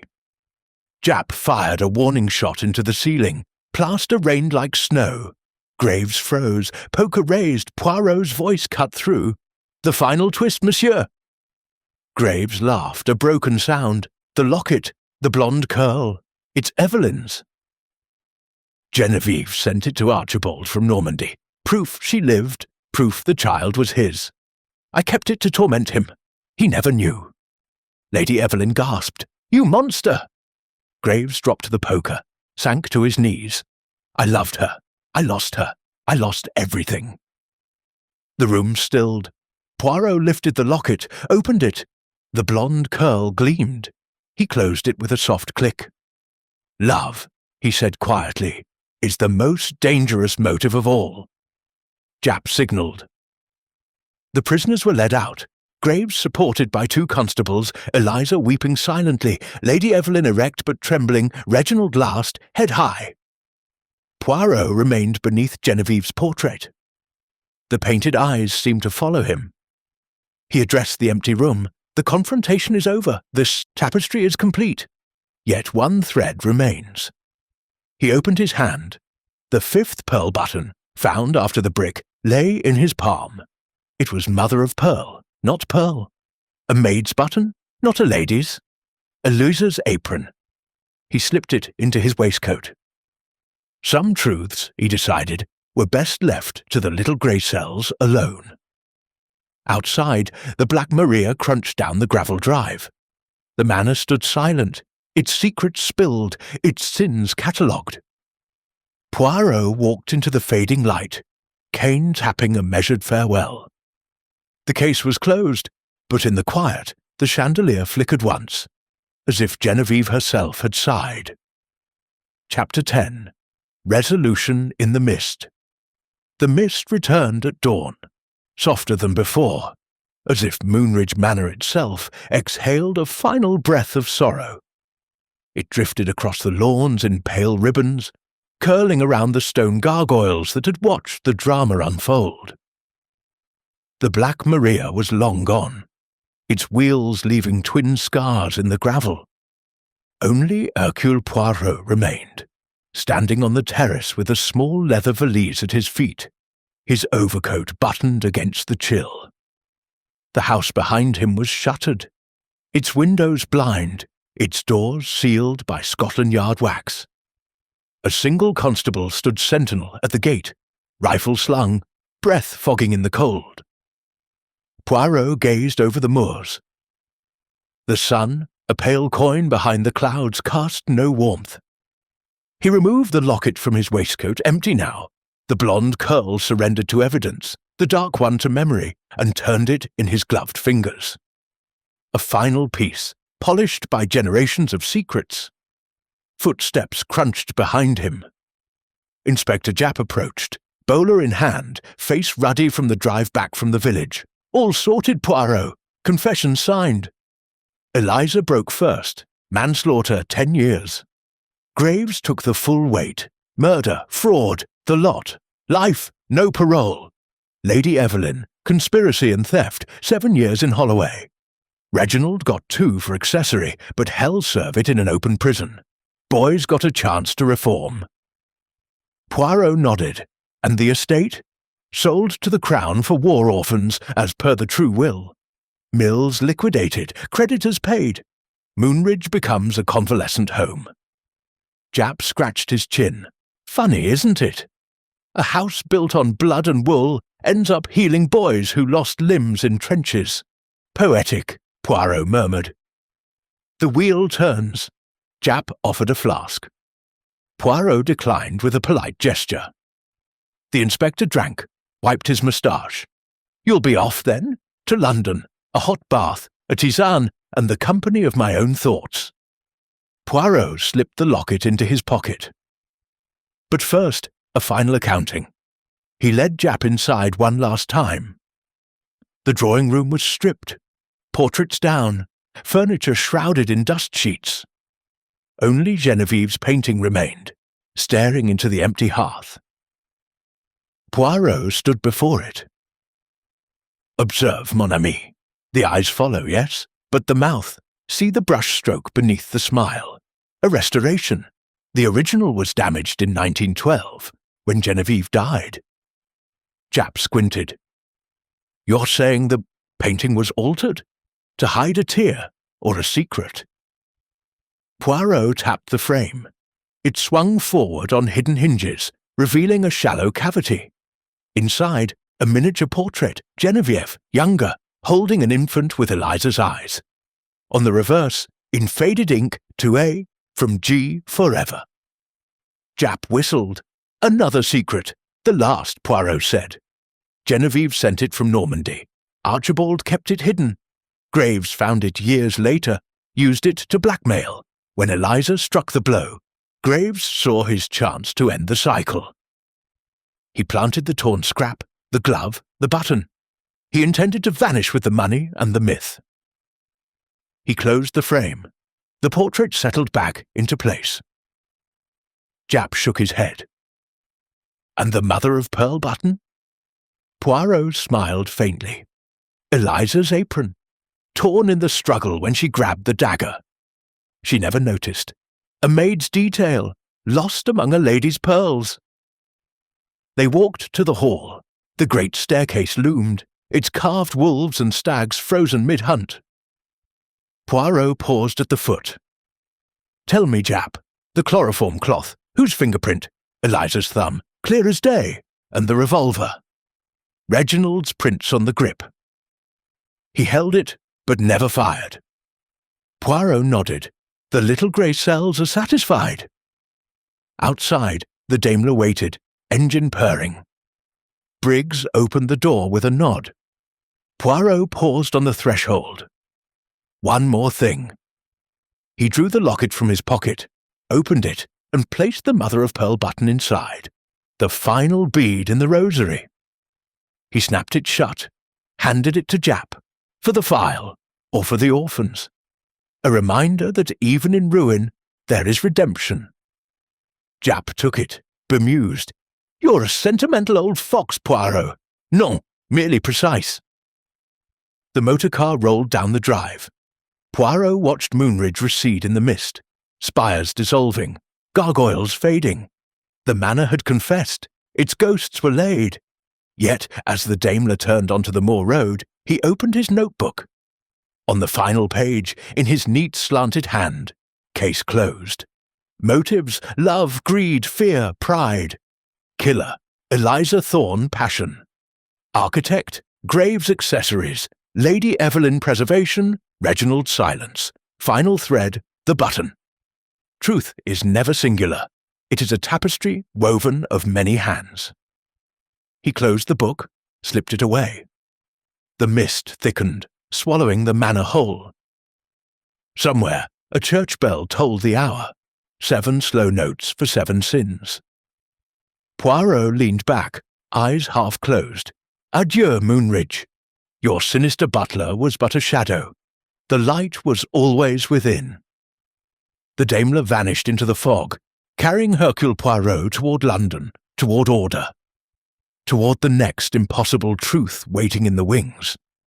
Japp fired a warning shot into the ceiling. Plaster rained like snow. Graves froze, poker raised, Poirot's voice cut through. The final twist, monsieur. Graves laughed, a broken sound. The locket, the blonde curl. It's Evelyn's. Genevieve sent it to Archibald from Normandy. Proof she lived, proof the child was his. I kept it to torment him. He never knew. Lady Evelyn gasped. You monster! Graves dropped the poker, sank to his knees. I loved her. I lost her. I lost everything. The room stilled. Poirot lifted the locket, opened it. The blonde curl gleamed. He closed it with a soft click. Love, he said quietly, is the most dangerous motive of all. Japp signalled. The prisoners were led out, Graves supported by two constables, Eliza weeping silently, Lady Evelyn erect but trembling, Reginald last, head high. Poirot remained beneath Genevieve's portrait. The painted eyes seemed to follow him. He addressed the empty room. The confrontation is over. This tapestry is complete. Yet one thread remains. He opened his hand. The fifth pearl button, found after the brick, lay in his palm. It was mother of pearl, not pearl. A maid's button, not a lady's. Eliza's apron. He slipped it into his waistcoat. Some truths, he decided, were best left to the little grey cells alone. Outside, the Black Maria crunched down the gravel drive. The manor stood silent, its secrets spilled, its sins catalogued. Poirot walked into the fading light, cane tapping a measured farewell. The case was closed, but in the quiet, the chandelier flickered once, as if Genevieve herself had sighed. Chapter 10. Resolution in the Mist. The mist returned at dawn, softer than before, as if Moonridge Manor itself exhaled a final breath of sorrow. It drifted across the lawns in pale ribbons, curling around the stone gargoyles that had watched the drama unfold. The Black Maria was long gone, its wheels leaving twin scars in the gravel. Only Hercule Poirot remained, standing on the terrace with a small leather valise at his feet, his overcoat buttoned against the chill. The house behind him was shuttered, its windows blind, its doors sealed by Scotland Yard wax. A single constable stood sentinel at the gate, rifle slung, breath fogging in the cold. Poirot gazed over the moors. The sun, a pale coin behind the clouds, cast no warmth. He removed the locket from his waistcoat, empty now, the blonde curl surrendered to evidence, the dark one to memory, and turned it in his gloved fingers. A final piece, polished by generations of secrets. Footsteps crunched behind him. Inspector Japp approached, bowler in hand, face ruddy from the drive back from the village. All sorted, Poirot. Confession signed. Eliza broke first. Manslaughter, 10 years. Graves took the full weight. Murder, fraud, the lot. Life, no parole. Lady Evelyn, conspiracy and theft, 7 years in Holloway. Reginald got 2 for accessory, but hell serve it in an open prison. Boys got a chance to reform. Poirot nodded. And the estate? Sold to the Crown for war orphans, as per the true will. Mills liquidated, creditors paid. Moonridge becomes a convalescent home. Japp scratched his chin. Funny, isn't it? A house built on blood and wool ends up healing boys who lost limbs in trenches. Poetic, Poirot murmured. The wheel turns. Japp offered a flask. Poirot declined with a polite gesture. The inspector drank, wiped his moustache. You'll be off, then? To London, a hot bath, a tisane, and the company of my own thoughts. Poirot slipped the locket into his pocket. But first, a final accounting. He led Japp inside one last time. The drawing room was stripped, portraits down, furniture shrouded in dust sheets. Only Genevieve's painting remained, staring into the empty hearth. Poirot stood before it. Observe, mon ami. The eyes follow, yes, but the mouth. See the brushstroke beneath the smile. A restoration. The original was damaged in 1912, when Genevieve died. Japp squinted. You're saying the painting was altered? To hide a tear or a secret? Poirot tapped the frame. It swung forward on hidden hinges, revealing a shallow cavity. Inside, a miniature portrait, Genevieve, younger, holding an infant with Eliza's eyes. On the reverse, in faded ink, to A, from G forever. Japp whistled. Another secret. The last, Poirot said. Genevieve sent it from Normandy. Archibald kept it hidden. Graves found it years later, used it to blackmail. When Eliza struck the blow, Graves saw his chance to end the cycle. He planted the torn scrap, the glove, the button. He intended to vanish with the money and the myth. He closed the frame. The portrait settled back into place. Japp shook his head. And the mother-of-pearl button? Poirot smiled faintly. Eliza's apron, torn in the struggle when she grabbed the dagger. She never noticed. A maid's detail, lost among a lady's pearls. They walked to the hall. The great staircase loomed, its carved wolves and stags frozen mid-hunt. Poirot paused at the foot. Tell me, Japp, the chloroform cloth, whose fingerprint? Eliza's thumb, clear as day, and the revolver. Reginald's prints on the grip. He held it, but never fired. Poirot nodded. The little grey cells are satisfied. Outside, the Daimler waited, engine purring. Briggs opened the door with a nod. Poirot paused on the threshold. One more thing. He drew the locket from his pocket, opened it, and placed the mother-of-pearl button inside, the final bead in the rosary. He snapped it shut, handed it to Japp, for the file, or for the orphans. A reminder that even in ruin, there is redemption. Japp took it, bemused. You're a sentimental old fox, Poirot. Non, merely precise. The motor car rolled down the drive. Poirot watched Moonridge recede in the mist, spires dissolving, gargoyles fading. The manor had confessed, its ghosts were laid. Yet, as the Daimler turned onto the moor road, he opened his notebook. On the final page, in his neat slanted hand, case closed. Motives: love, greed, fear, pride. Killer: Eliza Thorne, passion. Architect: Graves accessories. Lady Evelyn preservation. Reginald silence. Final thread: the button. Truth is never singular. It is a tapestry woven of many hands. He closed the book, slipped it away. The mist thickened, swallowing the manor whole. Somewhere, a church bell tolled the hour. 7 slow notes for 7 sins. Poirot leaned back, eyes half closed. Adieu, Moonridge. Your sinister butler was but a shadow. The light was always within. The Daimler vanished into the fog, carrying Hercule Poirot toward London, toward order, toward the next impossible truth waiting in the wings.